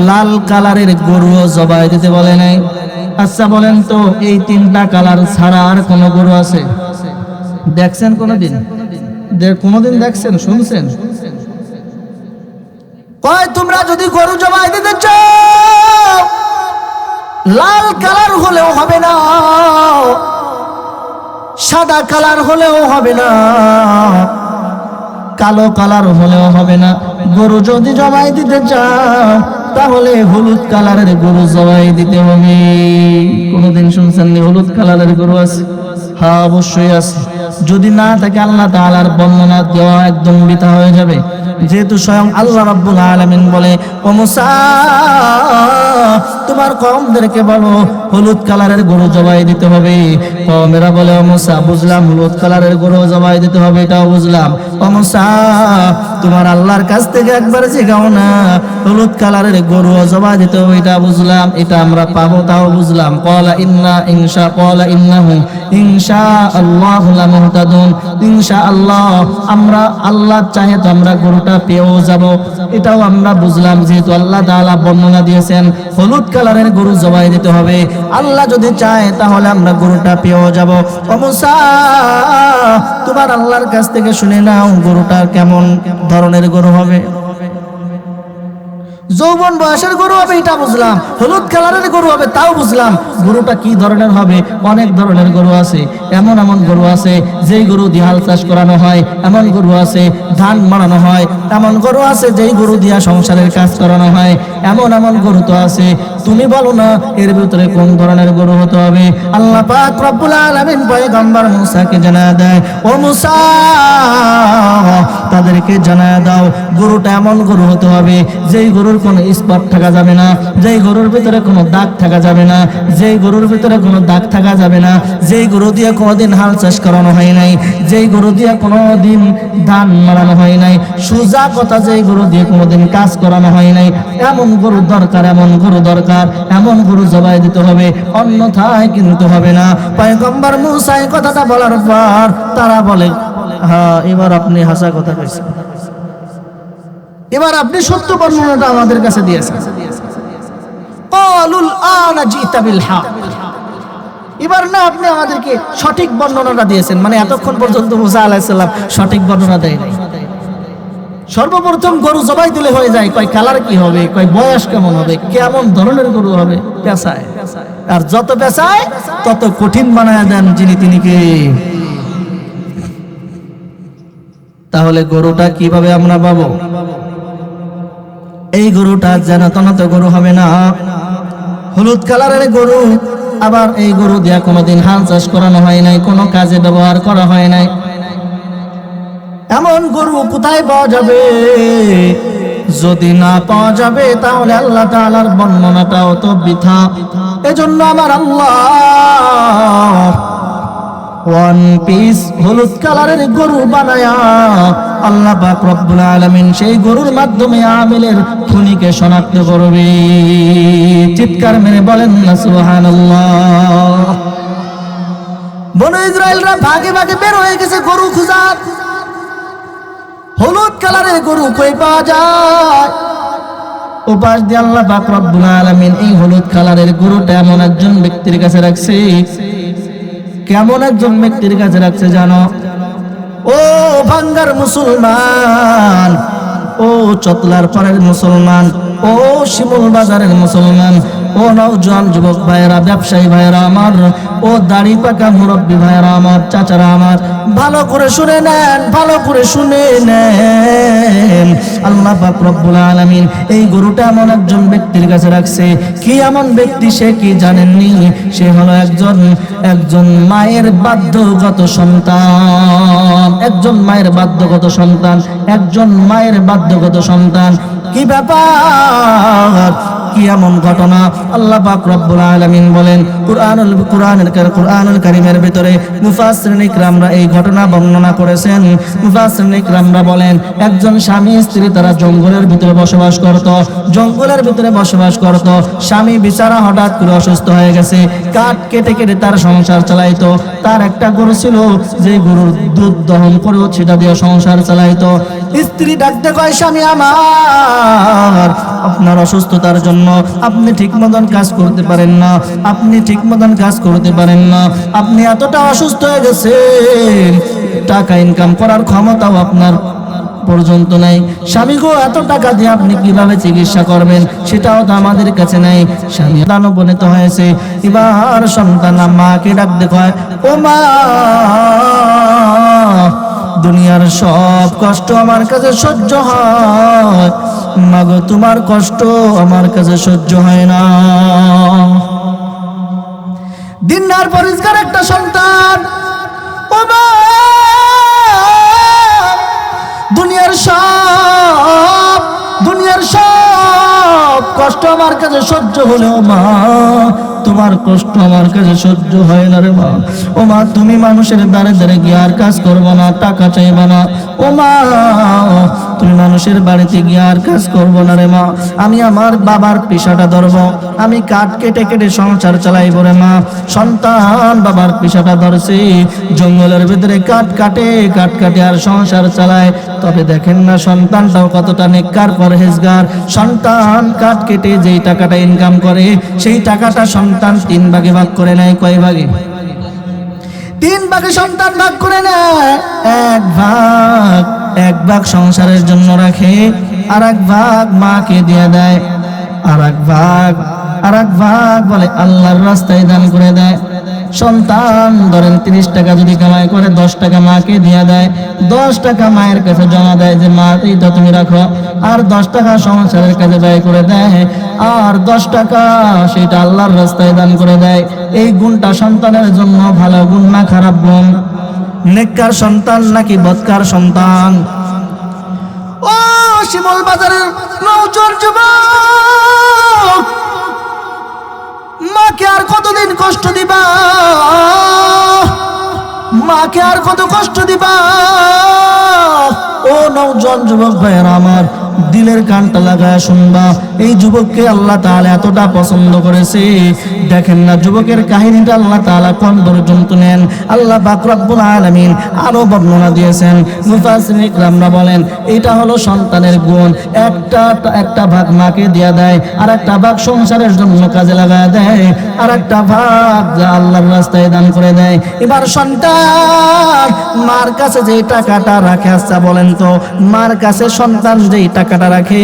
Speaker 1: লাল কালারের গরু জবাই দিতে বলে নাই। আচ্ছা বলেন তো এই তিনটা কালার ছাড়া আর কোন গরু আছে? দেখছেন কোনদিন? কোনদিন দেখছেন, শুনছেন? কয় তোমরা যদি গরু জবাই দিতে চাও লাল কালার হলেও হবে না, সাদা কালার হলেও হবে না, কালো কালার হলেও হবে না। গরু যদি জবাই দিতে চাও তাহলে হলুদ কালারের গরু জবাই দিতে হবে। কোনদিন শুনছেন হলুদ কালারের গরু আছে? হ্যাঁ অবশ্যই আছে। যদি না থাকে আল্লাহ তাআলার বর্ণনা দেওয়া একদম বৃথা হয়ে যাবে, যেহেতু স্বয়ং আল্লাহ রাব্বুল আলামিন বলে ও মুসা তোমার কওমদেরকে বলো হলুদ কালারের গরু জবাই দিতে হবে। কওমেরা বলে ও মুসা বুঝলাম হলুদ কালারের গরু জবাই দিতে হবে, এটাও বুঝলাম। ও মুসা তোমার আল্লাহর কাছ থেকে একবার জিগাও না হলুদ কালারের গরু জবাই দিতে হবে, এটা বুঝলাম, এটা আমরা পাবো, তাও বুঝলাম। ক্বালা ইন্নাহু ইনশাআল্লাহু লামুহতাদুন, ইনশাআল্লাহ আমরা আল্লাহ চাহে তো আমরা গরুটা পেয়েও যাব, এটাও আমরা বুঝলাম। যেহেতু আল্লাহ তাআলা বর্ণনা দিয়েছেন হলুদ কালারের গরু জবাই দিতে হবে, আল্লাহ যদি চায় তাহলে আমরা গরুটা পেয়েও যাব। ও মুসা তোমার আল্লাহর কাছ থেকে শুনে নাও গরুটা কেমন ধরনের গরু হবে। যৌবন বয়সের গরু হবে এটা বুঝলাম, হলুদ কালারের গরু হবে তাও বুঝলাম। গরুটা কি ধরনের হবে? অনেক ধরনের গরু আছে। এমন গরু আছে যেই গরু দিয়ে হাল চাষ করানো হয়, এমন গরু আছে ধান মাড়ানো হয়, এমন গরু আছে যেই গরু দিয়া সংসারের কাজ করানো হয়, এমন গরু তো আছে। তুমি বলো না এর ভিতরে কোন ধরনের গরু হতে হবে? আল্লাহ পাক রব্বুল আলামিন পয়গম্বর মুসাকে জানায় দেয় ও মুসা তাদেরকে জানায় দাও গরুটা এমন গরু হতে হবে যেই গরুর কোনো স্পট থাকা যাবে না, যেই গরুর ভিতরে কোনো দাগ থাকা যাবে না, যেই গরুর ভিতরে কোনো দাগ থাকা যাবে না, যেই গরু দিয়ে কোনোদিন হাল চাষ করানো হয় নাই, যেই গরু দিয়ে কোনোদিন ধান মারানো হয় নাই, সোজা কথা যেই গরু দিয়ে কোনোদিন কাজ করানো হয় নাই, এমন গরু দরকার, এমন গরু দরকার, এমন গরু জবাই দিতে হবে, অন্যথায় কিন্তু হবে না। পয়গম্বর মুসা এই কথাটা বলার পর তারা বলে হ্যাঁ এবার আপনি হাসা কথা কইছেন, এবার আপনি সত্য বর্ণনাটা আমাদের কাছে দিয়েছেন। ক্বালুল আনা জিতা বিল হক, এবার না আপনি আমাদেরকে সঠিক বর্ণনাটা দিয়েছেন। মানে এতক্ষণ পর্যন্ত মুসা আলাইহিস সালাম সঠিক বর্ণনা দেয় নাই। সর্বপ্রথম গরু জবাই দিলে হয়ে যায় কয় কালার কি হবে, কয় বয়স কেমন হবে, কেমন ধরনের গরু হবে, পেঁচায়। আর যত পেঁচায় তত কঠিন বানায় দেন যিনি তিনিকে। তাহলে গরুটা কিভাবে আমরা পাবো? এই গরুটা যেন তেন তো গরু হবে না, হলুদ কালারের গরু। আবার এই গরু দিয়া কোনোদিন হাল চাষ করানো হয় নাই, কোনো কাজে ব্যবহার করা হয় নাই, এমন গরু কোথায় পাওয়া যাবে? যদি না পাওয়া যাবে তাহলে আল্লাহ তাআলার বর্ণনাটাও তো বৃথা। এজন্য আমার আল্লাহ ওয়ান পিস হলুদ কালারের গরু বানায়া আল্লাহ পাক রব্বুল আলামিন সেই গরুর মাধ্যমে আমিলের খুনিকে শনাক্ত করবে। চিৎকার মেরে বলেন না সুবহানাল্লাহ। বনু ইসরাইলরা ভাগে ভাগে বের হয়ে গেছে গরু খুঁজার। হলুদ কালারের গরু কই পাওয়া যায়? ওপাশ দিয়ে আল্লাহ পাক রব্বুল আলামিন এই হলুদ কালারের গরুটা এমন একজন ব্যক্তির কাছে রাখছে। কেমন একজন ব্যক্তির কাছে রাখছে জানো? ও ভাঙ্গার মুসলমান, ও চতলার পাড়ের মুসলমান, ও শিমুল বাজারের মুসলমান, ও ও নওজোয়ান যুবক ভাইয়েরা, ব্যবসায়ী ভাইয়েরা আমার, ও দাড়ি পাকা মুরব্বী ভাইয়েরা আমার, চাচারা আমার, ভালো করে শুনে নেন, ভালো করে শুনে নেন। আল্লাহ পাক রব্বুল আলামিন এই গরুটা এমন একজন ব্যক্তির কাছে রাখছে। কি এমন ব্যক্তি সে কি জানেননি? সে হলো একজন মায়ের বাধ্যগত সন্তান, একজন মায়ের বাধ্যগত সন্তান, একজন মায়ের বাধ্যগত সন্তান। কি ব্যাপার, কি এমন ঘটনা? আল্লাহ পাক রব্বুল আলামিন বলেন কুরআনুল কারীমের ভিতরে মুফাসসিরিন ইকরামরা এই ঘটনা বর্ণনা করেছেন। মুফাসসিরিন ইকরামরা বলেন একজন স্বামী স্ত্রী তারা জঙ্গলের ভিতরে বসবাস করত, জঙ্গলের ভিতরে বসবাস করত। স্বামী বেচারা হঠাৎ করে অসুস্থ হয়ে গেছে, কাঠ কেটে কেটে তার সংসার চালাইতো। তার একটা গরু ছিল, যে গরুর দুধ দহন করে সেটা দিয়ে সংসার চালাইতো। স্ত্রী ডাকতে কয়, স্বামী আমার, আপনার অসুস্থতার জন্য আপনি ঠিক মতন কাজ করতে পারেন না, আপনি ঠিক মতন কাজ করতে পারেন না, আপনি এতটা অসুস্থ হয়ে গেছেন, টাকা ইনকাম করার ক্ষমতাও আপনার পর্যন্ত নাই। স্বামী গো, এত টাকা দিয়ে আপনি কিভাবে চিকিৎসা করবেন, সেটাও তো আমাদের কাছে নাই। স্বামী দানবনিত হয়েছে। এবার সন্তান মাকে ডাকতে কয়, ও মা, দুনিয়ার সব কষ্ট আমার কাছে সহ্য হয়, মাগো তোমার কষ্ট আমার কাছে সহ্য হয় না। দিনদার পরিষ্কার একটা সন্তান, ও মা, দুনিয়ার সব কষ্ট আমার কাছে সহ্য হলেও মা, তোমার কষ্ট আমার কাছে সহ্য হয় না রে মা। ও মা, তুমি মানুষের দ্বারে দ্বারে গিয়ে আর কাজ করবো না, টাকা চাইবা না। ও মা, তুমি মানুষের বাড়িতে গিয়ে আর কাজ করবো না রে মা। আমি আমার বাবার পেশাটা ধরবো, আমি কাঠ কেটে কেটে সংসার চালাইব রে মা। সন্তান বাবার পেশাটা ধরছে, জঙ্গলের ভিতরে কাঠ কাটে আর সংসার চালায়। তবে দেখেন না সন্তানটাও কতটা নেককার পরহেজগার। সন্তান কাঠ কেটে যেই টাকাটা ইনকাম করে, সেই টাকাটা সন্তান 3 ভাগে ভাগ করে নেয়। কয় ভাগে? 3 ভাগে সন্তান ভাগ করে নেয়। এক ভাগ সংসারের জন্য রাখে, আর এক ভাগ মাকে দিয়ে দেয়, আর এক ভাগ বলে আল্লাহর রাস্তায় দান করে দেয়। সন্তান ধরেন 30 টাকা যদি কামাই করে, 10 টাকা মাকে দিয়ে দেয়, 10 টাকা মায়ের কাছে জমা দেয় যে মা এইটা তুমি রাখো, আর 10 টাকা সংসারের কাজে ব্যয় করে দেয়, আর 10 টাকা সেটা আল্লাহর রাস্তায় দান করে দেয়। এই গুণটা সন্তানের জন্য ভালো গুণ না খারাপ গুণ? নেককার সন্তান নাকি বদকার সন্তান? ও শিমুল বাজারের নওজোয়ান যুবক, মাকে আর কতদিন কষ্ট দিবা? মাকে আর কত কষ্ট দিবা? ও নওজোয়ান যুবক ভাইয়েরা আমার, দিলের কানটা লাগায় শুনবা। এই যুবককে আল্লাহ তাআলা এতটা পছন্দ করেছে। দেখেন না যুবকের কাহিনীটা আল্লাহ তাআলা কোন পর্যন্ত নেন। আল্লাহ পাক রব্বুল আলামিন আরো বর্ণনা দিয়েছেন। মুফাসসিরিন ইকরামরা বলেন এটা হলো সন্তানের গুণ। একটা ভাগ মাকে দিয়ে দেয়, আর একটা ভাগ সংসারের জন্য কাজে লাগায় দেয়, আর একটা ভাগ যা আল্লাহর রাস্তায় দান করে দেয়। এবার সন্তান মার কাছে যে টাকাটা রাখে, আচ্ছা বলেন তো, মার কাছে সন্তান যেই টাকাটা রাখে,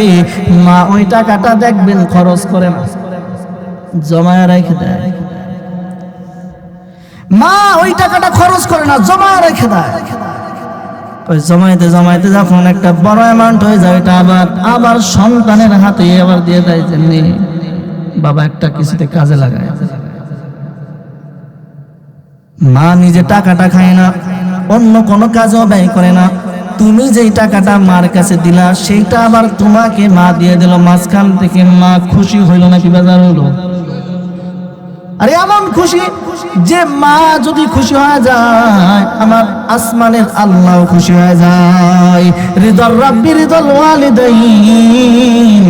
Speaker 1: মা ওই টাকাটা দেখবেন খরচ করে না, জমায় রেখে দেয়। মা ওই টাকাটা খরচ করে না, জমায় রেখে দেয়। ওই জমাইতে যখন একটা বড় অ্যামাউন্ট হয়ে যায়, এটা আবার সন্তানের হাতে আবার দিয়ে দেয় যে নে বাবা, একটা কিছুতে কাজে লাগায়। মা নিজে টাকাটা খায় না, অন্য কোনো কাজও ব্যয় করে না। তুমি যেই টাকাটা মার কাছে দিলা, সেইটা আবার তোমাকে মা দিয়ে দিল। মাঝখান থেকে মা খুশি হইল নাকি বেজার হইল? আরে এমন খুশি যে মা যদি খুশি হয়ে যায়, আমার আসমানের আল্লাহ খুশি হয়ে যায়। রিদার রাব্বি রিদাল ওয়ালিদাইন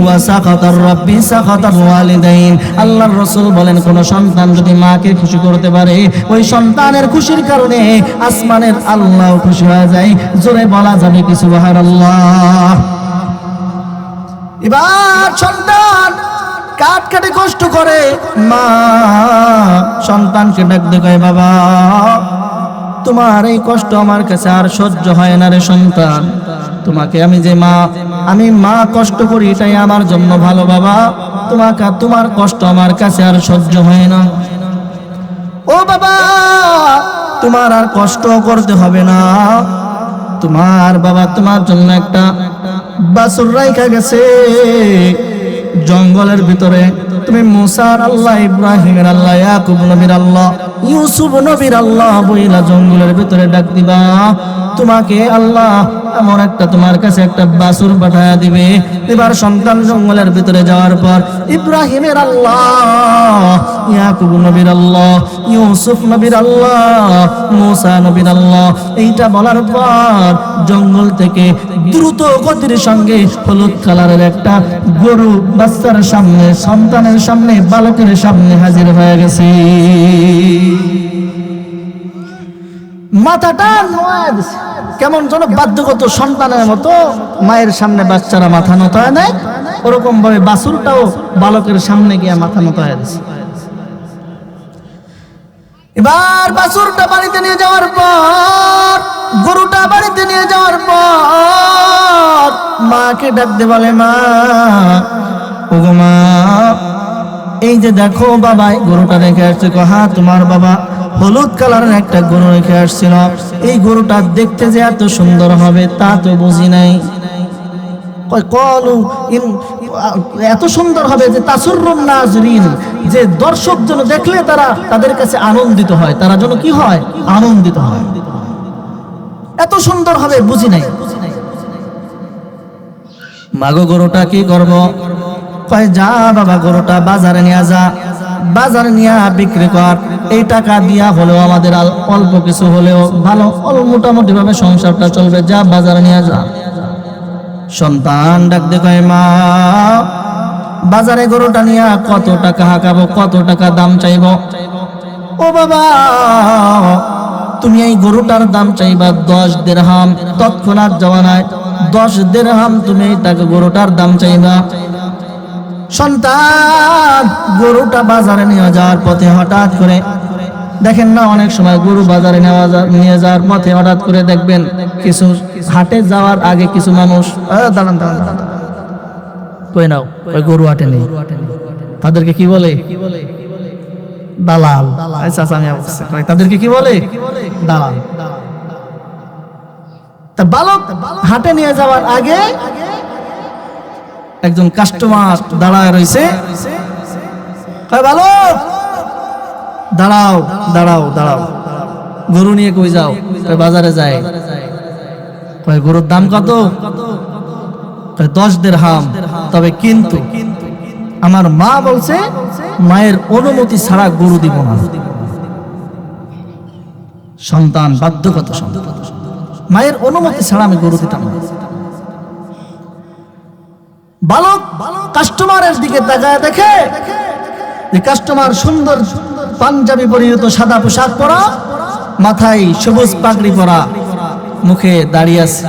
Speaker 1: ওয়া সাখাতার রাব্বি সাখাতার ওয়ালিদাইন। আল্লাহর রাসূল বলেন কোন সন্তান যদি মাকে খুশি করতে পারে, ওই সন্তানের খুশির কারণে আসমানের আল্লাহ খুশি হয়ে যায়। জোরে বলা যাবে কি সুবহানাল্লাহ? এবার সন্তান কাঠ কাটে কষ্ট করে, মা সন্তানকে ডাক দেয়, বাবা তোমার এই কষ্ট আমার কাছে আর সহ্য হয় না রে সন্তান। তোমাকে আমি মা কষ্ট করি এটাই আমার জন্য ভালো বাবা। তোমার কষ্ট আমার কাছে আর সহ্য হয় না। ও বাবা, তোমার আর কষ্ট করতে হবে না। তোমার বাবা তোমার জন্য একটা বাছুর রাইখা গেছে জঙ্গলের ভিতরে। তুমি মুসার আল্লাহ, ইব্রাহিমের আল্লাহ, ইয়াকুব নবীর আল্লাহ, ইউসুফ নবীর আল্লাহ বইলা জঙ্গলের ভিতরে ডাক দিবা। তোমাকে আল্লাহ এমন একটা তোমার কাছে একটা বাছুর পাঠায়া দিবে। এবার সন্তান জঙ্গলের ভিতরে যাওয়ার পর ইব্রাহিমের আল্লাহ, ইয়াকুব নবীর আল্লাহ, ইউসুফ নবীর আল্লাহ, মুসা নবীর আল্লাহ এইটা বলার পর জঙ্গল থেকে দ্রুত গতির সঙ্গে হলুদ কালারের একটা গরু বাচ্চার সামনে, সন্তানের সামনে, বালকের সামনে হাজির হয়ে গেছে। মাথাটা নোয়া দিছে, কেমন যেন বাধ্যগত সন্তানের মতো মায়ের সামনে বাচ্চারা মাথা নত হয় না, ওরকম ভাবে বাছুরটাও বালকের সামনে গিয়ে মাথা নত হয়ে দিছে। এবার বাছুরটা বাড়িতে নিয়ে যাওয়ার পর, গরুটা বাড়িতে নিয়ে যাওয়ার পর মাকে ডাকতে বলে, মা, ওগো মা, এই যে দেখো বাবা গরুটা রেখে আসছে। হ্যাঁ, তোমার বাবা হলুদ কালারের একটা গরু রেখে আসছিল। এই গরুটা দেখতে যে এত সুন্দর হবে তা তো বুঝি নাই। এত সুন্দর হবে যে তাসুররুন নাজরিন, যে দর্শক যেন দেখলে তাদের কাছে আনন্দিত হয়, তারা যেন কি হয়, আনন্দিত হয়। এত সুন্দর হবে বুঝি নাই। মাগো গরুটা কি করব? কয়, যা বাবা গরুটা বাজারে নিয়ে যা, বাজারে নিয়ে বিক্রি কর। এই টাকা দিয়া হলেও আমাদের অল্প কিছু হলেও ভালো মোটামুটি ভাবে সংসারটা চলবে, যা বাজারে নিয়ে যা। সন্তান ডাক দিয়ে কয়, মা, বাজারে গরুটা নিয়ে কত টাকা হাঁকাবো, কত টাকা দাম চাইব? ও বাবা, তুমি এই গরুটার দাম চাইবা 10 দিরহাম। তৎক্ষণাৎ জমানায় 10 দিরহাম তুমি এই টাকা গরুটার দাম চাইবা। সন্তান গরুটা বাজারে নিয়ে যাওয়ার পথে হঠাৎ করে দেখেন না, অনেক সময় গরু বাজারে নিয়ে যাওয়ার পথে হঠাৎ করে দেখবেন কিছু হাটে যাওয়ার আগে কিছু মানুষ দাঁড়ান কই নাও, ওই গরু হাটে নেই, তাদেরকে কি বলে? দালাল। তাদেরকে কি বলে? দালাল। তা বালক হাটে নিয়ে যাওয়ার আগে একজন কাস্টমার দাঁড়ায় রয়েছে। বালক, দাঁড়াও দাঁড়াও দাঁড়াও, গরু নিয়ে কই যাও? বাজারে যায়। গরুর দাম কত? 10 দিরহাম। তবে কিন্তু আমার মা বলছে মায়ের অনুমতি ছাড়া গরু দিব না। সন্তান বাধ্যগত, মায়ের অনুমতি ছাড়া আমি গরু দিতাম না। বালক কাস্টমারের দিকে তাকায় দেখে যে কাস্টমার সুন্দর পাঞ্জাবি পরিহিত, সাদা পোশাক পরা, মাথায় সবুজ পাগড়ি পরা, মুখে দাঁড়িয়ে আছে।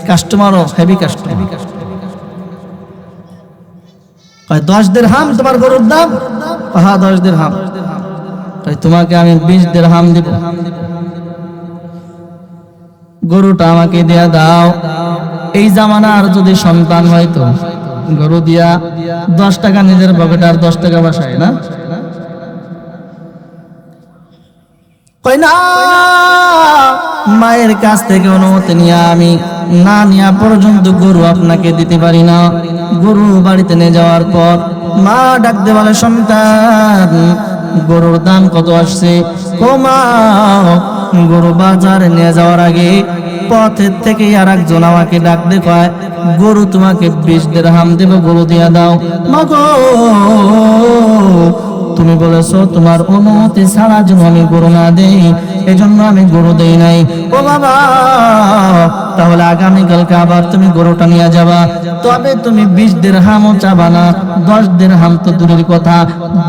Speaker 1: কাস্টমারও হেভি কাস্টমার। 10 দিরহাম তোমার গরুর দাম? হ্যাঁ 10 দিরহাম। তোমাকে আমি 20 দিরহাম দিব। গরুটা আমাকে দিয়া দাও। এই জামানার যদি সন্তান হয়তো গরু দিয়া 10 টাকা নিজের পকেটে আর 10 টাকা বাসায় না, কই না, মায়ের কাছ থেকে অনুমতি নিয়ে আমি না নেওয়া পর্যন্ত গরু আপনাকে দিতে পারি না। গরু বাড়িতে নিয়ে যাওয়ার পর মা ডাকতে বলে, সন্তান গরুর দাম কত আসছে? মা, গরু বাজারে নিয়ে যাওয়ার আগে পথের থেকে আর একজন আমাকে ডাকতে কয়, গরু তোমাকে 20 দিরহাম দেব, গরু দিয়া দাও। মাগো, তুমি বলেছো তোমার অনুমতি ছাড়া যেন আমি গরু না দেই, এজন্য আমি গরু দেই নাই। ও বাবা, তাহলে আগামীকালকে আবার তুমি গরুটা নিয়ে যাবা, তবে তুমি 20 দিরহামও চাবা না। 10 দিরহাম তো দূরের কথা,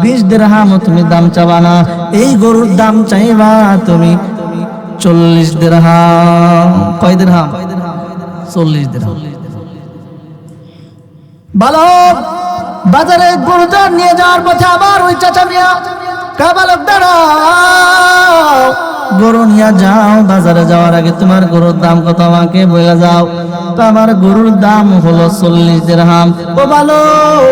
Speaker 1: 20 দিরহামও তুমি দাম চাবা না। এই গরুর দাম চাইবা তুমি 40 দিরহাম। কয় দিরহাম? 40 দিরহাম। বালক বাজারে গরুটা নিয়ে যাওয়ার পথে আবার ওই চাচা মিয়া, বালক দাঁড়াও, গরু নিয়ে যাও, বাজারে যাওয়ার আগে তোমার গরুর দাম কত আমাকে বলে যাও। তো আমার গরুর দাম হলো 40 দিরহাম। ও বালক,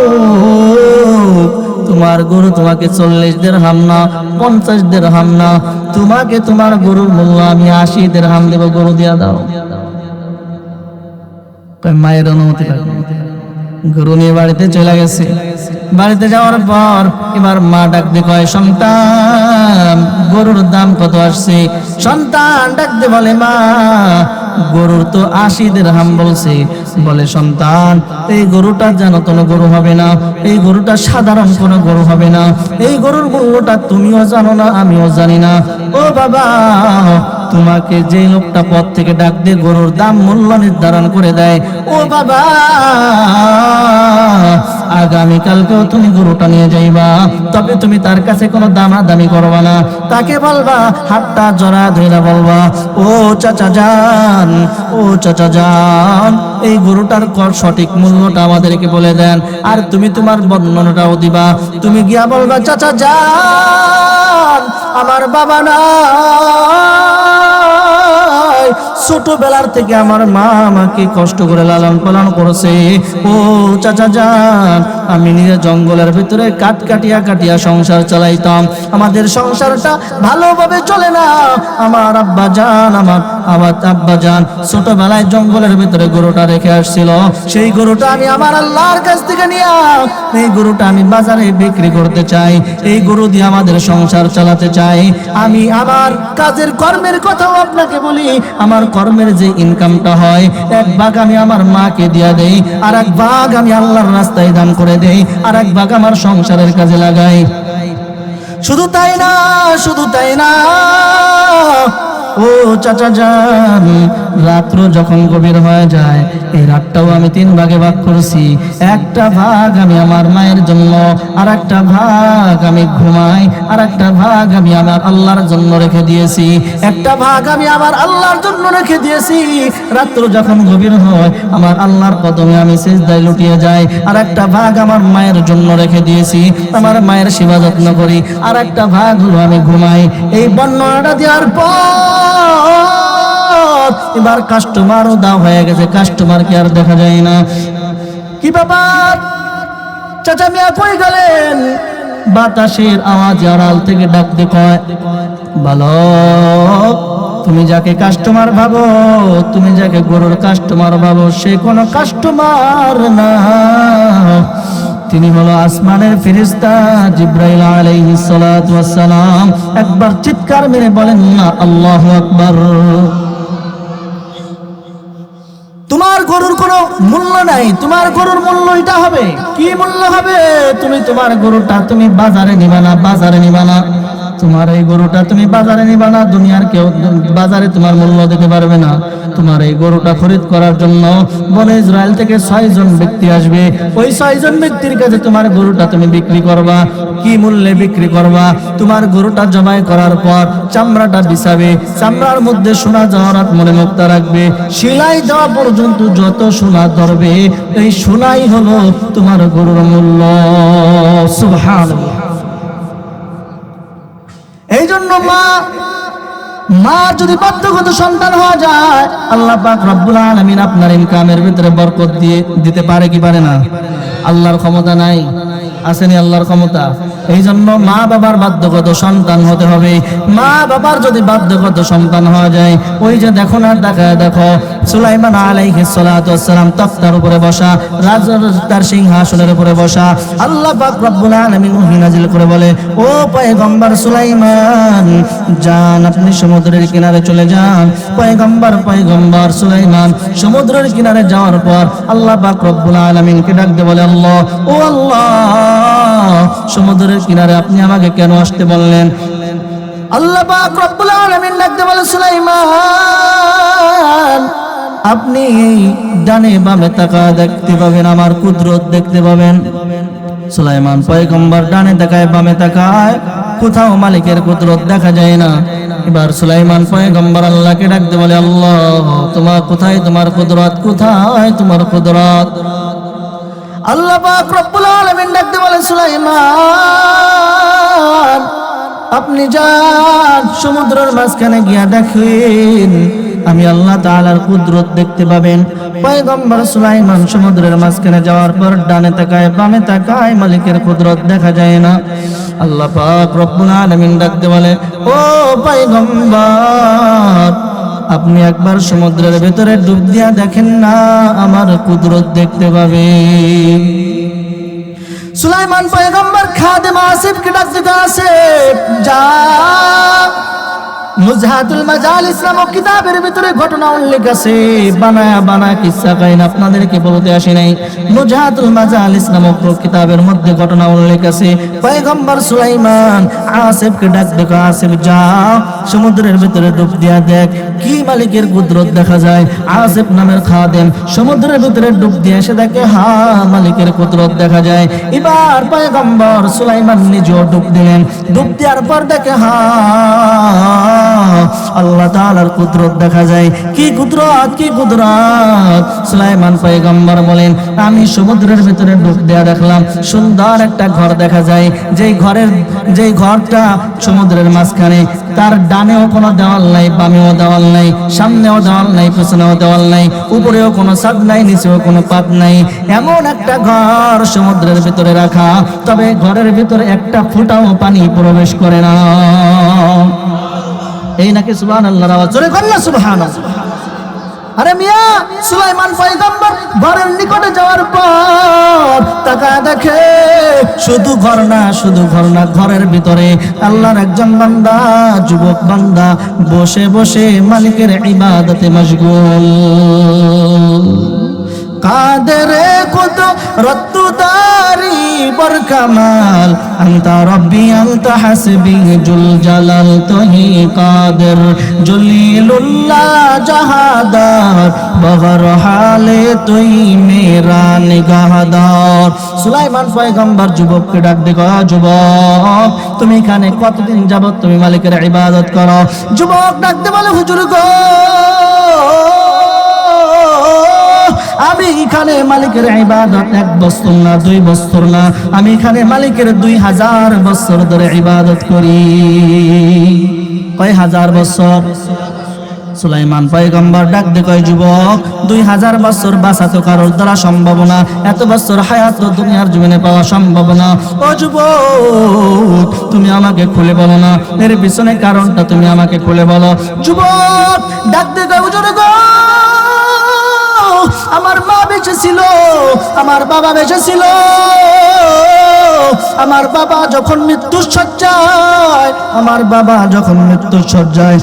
Speaker 1: তোমার গরু তোমাকে 40 দিরহাম না 50 দিরহাম না, তোমাকে তোমার গরুর মূল্য আমি 80 দিরহাম দেব, গরু দিয়া দাও। মায়ের অনুমতি লাগবে। গরু নিয়ে বাড়িতে চলে গেছে। বাড়িতে যাওয়ার পর এবার মা ডাক দিয়ে কয়, সন্তান গরুর দাম কত আসছে? সন্তান ডাক দিয়ে বলে, মা গরুর তো 80 দিরহাম বলছে। বলে, সন্তান এই গরুটা যেন কোনো গরু হবে না, এই গরুটা সাধারণ কোনো গরু হবে না, এই গরুর মূল্যটা তুমিও জানো না আমিও জানি না। ও বাবা, তোমাকে যে লোকটা পথ থেকে ডাক দিয়ে গরুর দাম মূল্য নির্ধারণ করে দেয়, ও বাবা আগামীকালকেও তুমি গরুটা নিয়ে যাইবা, তবে তুমি তার কাছে কোনো দামাদামি করবা না। তাকে বলবা, হাতটা জড়া ধইরা বলবা, ও চাচা যান, ও চাচা যান, এই গরুটার সঠিক মূল্যটা আমাদেরকে বলে দেন। আর তুমি তোমার বর্ণনাটাও দিবা। তুমি গিয়া বলবা, চাচা যান, আমার বাবা না, ছোটবেলার থেকে আমার মা আমাকে কষ্ট করে লালন পালন করেছে। ও চাচা যান, আমি নিজে জঙ্গলের ভিতরে কাঠ কাটিয়া কাটিয়া সংসার চালাইতাম, আমাদের সংসারটা ভালোভাবে চলে না। আমার আব্বা যান, আমার আব্বা যান ছোটবেলায় জঙ্গলের ভিতরে গরুটা রেখে আসছিল। সেই গরুটা আমি আমার আল্লাহর কাছ থেকে নিয়ে এই গরুটা আমি বাজারে বিক্রি করতে চাই, এই গরু দিয়ে আমাদের সংসার চালাতে চাই। আমি আমার কাজের কর্মের কথাও আপনাকে বলি, আমার কর্মের যে ইনকামটা হয় 1 ভাগ আমি আমার মাকে দিয়া দেই, আর 1 ভাগ আমি আল্লাহর রাস্তায় দান করে দেই, আর 1 ভাগ আমার সংসারের কাজে লাগাই। শুধু তাই না, শুধু তাই না, ও চাচা যান, রাত্র যখন গভীর হয়ে যায়, এই রাতটাও আমি 3 ভাগে ভাগ করছি। 1টা ভাগ আমি আমার মায়ের জন্য, আর 1টা ভাগ আমি ঘুমাই, আর 1টা ভাগ আমি আমার আল্লাহর জন্য রেখে দিয়েছি। 1টা ভাগ আমি আমার আল্লাহর জন্য রেখে দিয়েছি। রাত্র যখন গভীর হয়, আমার আল্লাহর কদমে আমি সিজদায় লুটিয়ে যাই। আর 1টা ভাগ আমার মায়ের জন্য রেখে দিয়েছি, আমার মায়ের সেবা যত্ন করি। আর 1টা ভাগ হলো আমি ঘুমাই। এই বর্ণনাটা দেওয়ার পর এবার কাস্টমারও দাও হয়ে গেছে, কাস্টমারকে আর দেখা যায় না। কি ব্যাপার চাচা মিয়া, কই গেলেন? বাতাসের আওয়াজ আড়াল থেকে ডাক দিয়ে কয়, বালক, তুমি যাকে কাস্টমার ভাবো, তুমি যাকে গরুর কাস্টমার ভাবো, সে কোনো কাস্টমার না, তিনি হলো আসমানের ফেরেশতা জিবরাইল আলাইহিস সালাতু ওয়াস সালাম। একবার চিৎকার মেরে বলেন না আল্লাহু আকবার। তোমার গরুর কোনো মূল্য নাই, তোমার গরুর মূল্য এটা হবে। কি মূল্য হবে? তুমি তোমার গরুটা তুমি বাজারে নিবা না, বাজারে নিবা না, তোমার এই গরুটা তুমি বাজারে নিবা না, দুনিয়ার কেউ বাজারে তোমার মূল্য দিতে পারবে না। তোমার এই গরুটা খরিদ করার জন্য বনে ইসরায়েল থেকে 6 জন ব্যক্তি আসবে। ওই 6 জন ব্যক্তির কাছে তোমার গরুটা তুমি বিক্রি করবা। কি মূল্যে বিক্রি করবা? তোমার গরুটা জবাই করার পর চামড়াটা বিছাবে, চামড়ার মধ্যে সোনা জহরাত মনে মুক্তা রাখবে, সেলাই দেওয়া পর্যন্ত যত সোনা ধরবে, এই সোনাই হলো তোমার গরুর মূল্য। সুবহানাল্লাহ। এই জন্য মা যদি বাধ্যগত সন্তান হওয়া যায়, আল্লাহ পাক রব্বুল আলামিন আপনার ইনকামের ভিতরে বরকত দিয়ে দিতে পারে কি পারে না? আল্লাহর ক্ষমতা নাই? আসেনি আল্লাহর ক্ষমতা। এই জন্য মা বাবার বাধ্যগত সন্তান হতে হবে। মা বাবার যদি বাধ্যগত সন্তান হওয়া যায়, ওই যে দেখো না, দেখো সুলাইমান আলাইহিস সালাতু ওয়াস সালাম তখতার উপরে বসা, তার সিংহাসনের উপরে বসা। আল্লাহ পাক রব্বুল আলামিন ওহী নাজিল করে বলে, ও পয়গম্বর সুলাইমান যান, আপনি সমুদ্রের কিনারে চলে যান। পয়গম্বর সুলাইমান সমুদ্রের কিনারে যাওয়ার পর আল্লাহ পাক রব্বুল আলামিনকে ডাক দিয়ে বলে, আল্লাহ, ও আল্লাহ, সমুদ্রের কিনারে আপনি আমাকে কেন আসতে বললেন? আল্লাহ পাক রব্বুল আলামিন ডাক দিয়ে বলে, সুলাইমান, আপনি ডানে বামে তাকায় দেখতে পাবেন, আমার কুদরত দেখতে পাবেন। সুলাইমান পয়গম্বর ডানে তাকায় বামে তাকায়, কোথাও মালিকের কুদরত দেখা যায় না। এবার সুলাইমান পয়গম্বর আল্লাহকে ডাক দিয়ে বলে, আল্লাহ, তোমার কোথায় তোমার কুদরত, কোথায় তোমার কুদরত? আল্লাহ পাক রব্বুল আলামিন ডাক দিয়ে বলে, সুলাইমান, আপনি যান সমুদ্রের মাঝখানে গিয়া দেখেন, আমি আল্লাহ তাআলার কুদরত দেখতে পাবেন। পয়গম্বর সুলাইমান সমুদ্রের মাঝখানে যাওয়ার পর ডানে তাকায় বামে তাকায়, মালিকের কুদরত দেখা যায় না। আল্লাহ পাক রব্বুল আলামিন ডাকতে বলে, ও পয়গম্বর, আপনি একবার সমুদ্রের ভেতরে ডুব দিয়া দেখেন না, আমার কুদরত দেখতে পাবেন। সুলাইমান পয়গম্বর খাদেম আসিফকে ডাকতে আসিফ, যা নুজহাতুল মাজালিস নামক কিতাবের ভিতরে ঘটনা উল্লেখ আছে, বানায়া কিসসা কাহিনী আপনাদেরকে বলতে আসি নাই। নুজহাতুল মাজালিস নামক কিতাবের মধ্যে ঘটনা উল্লেখ আছে। পয়গম্বর সুলাইমান আসিফকে ডাকতে আসিফ, যা সমুদ্রের ভিতরে ডুব দিয়া দেখ, কি মালিকের কুদরত দেখা যায়। আসিফ নামের খাদেম সমুদ্রের ভিতরে ডুব দিয়ে এসে দেখে, মালিকের কুদরত দেখা যায়। এবার পয়গম্বর সুলাইমান নিজেও ডুব দিলেন, ডুব দেওয়ার পর দেখে আল্লাহ তাআলার কুদরত দেখা যায়। কি কুদরত, কি কুদরত! সুলাইমান পয়গম্বর বলেন, আমি সমুদ্রের ভিতরে ডুব দেয়া দেখলাম, সুন্দর একটা ঘর দেখা যায়। যেই ঘরটা সমুদ্রের মাঝখানে, তার ডানেও কোনো দেওয়াল নাই, বামেও দেওয়াল নাই, সামনেও দেওয়াল নাই, পেছনেও দেওয়াল নাই, উপরেও কোনো ছাদ নাই, নিচেও কোনো পাত নাই। এমন একটা ঘর সমুদ্রের ভিতরে রাখা, তবে ঘরের ভিতরে একটা ফোঁটাও পানি প্রবেশ করে না। এই নাকি সুবহানাল্লাহর আওয়াজ, জোরে কর না সুবহানাল্লাহ। আরে মিয়া, সুলাইমান পয়গম্বর ঘরের নিকটে যাওয়ার পর তাকায় দেখে শুধু ঘর না, ঘরের ভিতরে আল্লাহর একজন বান্দা, যুবক বান্দা বসে বসে মালিকের ইবাদতে মশগুল। কাদেরে কুদরত দারি বর কামাল, আনতা রব্বি আনতা হাসবি জুল জালাল, তুহি কাদের জলিলুল্লাহ জাহাদার, বগর হালে তুই মেরা নিগাহদার। সুলাইমান পয়গম্বর যুবককে ডাক দেখো, যুবক তুমি এখানে কতদিন যাবত তুমি মালিকের ইবাদত করো? যুবক ডাকতে বলে, হুজুর গো, আমি এখানে মালিকের ইবাদত 1 বছর না 2 বছর না, আমি এখানে মালিকের 2000 বছর ধরে ইবাদত করি। কয় হাজার বছর? সুলাইমান পয়গম্বর ডাক দে কয়, যুবক 2000 বছর বাঁচা তো কারোর দ্বারা সম্ভব না, এত বছর হায়াত তো দুনিয়ার জীবনে পাওয়া সম্ভব না। ও যুবক, তুমি আমাকে খুলে বলো না, এর পিছনে কারণটা তুমি আমাকে খুলে বলো। যুবক ডাক দে কয়, হুজুর গো, আমার মা বেঁচে ছিল, আমার বাবা বেঁচে ছিল, আমার বাবা যখন মৃত্যুর শয্যায়,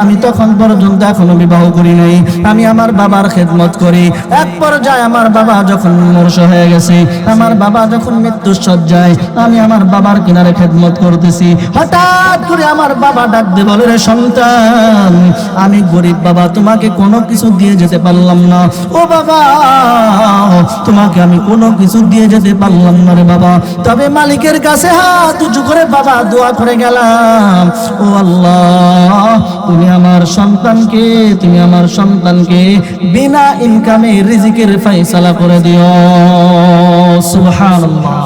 Speaker 1: আমি তখন পর্যন্ত এখনো বিবাহ করি নাই, আমি আমার বাবার খেদমত করি। এক পর্যায়ে আমার বাবা যখন মূর্ছ হয়ে গেছে, আমার বাবা যখন মৃত্যুর শয্যায়, আমি আমার বাবার কিনারে খেদমত করতেছি। হঠাৎ করে আমার বাবা ডাক দিয়ে বলে, রে সন্তান, আমি গরিব বাবা, তোমাকে কোনো কিছু দিয়ে যেতে পারলাম না। ও বাবা, তোমাকে আমি কোনো কিছু দিয়ে যেতে পারলাম না রে বাবা, তবে মালিকের কাছে হাত উঁচু করে বাবা দোয়া করে গেলাম, ও আল্লাহ, তুমি আমার সন্তানকে বিনা ইনকামে রিজিকের ফয়সালা করে দিও। সুবহানাল্লাহ।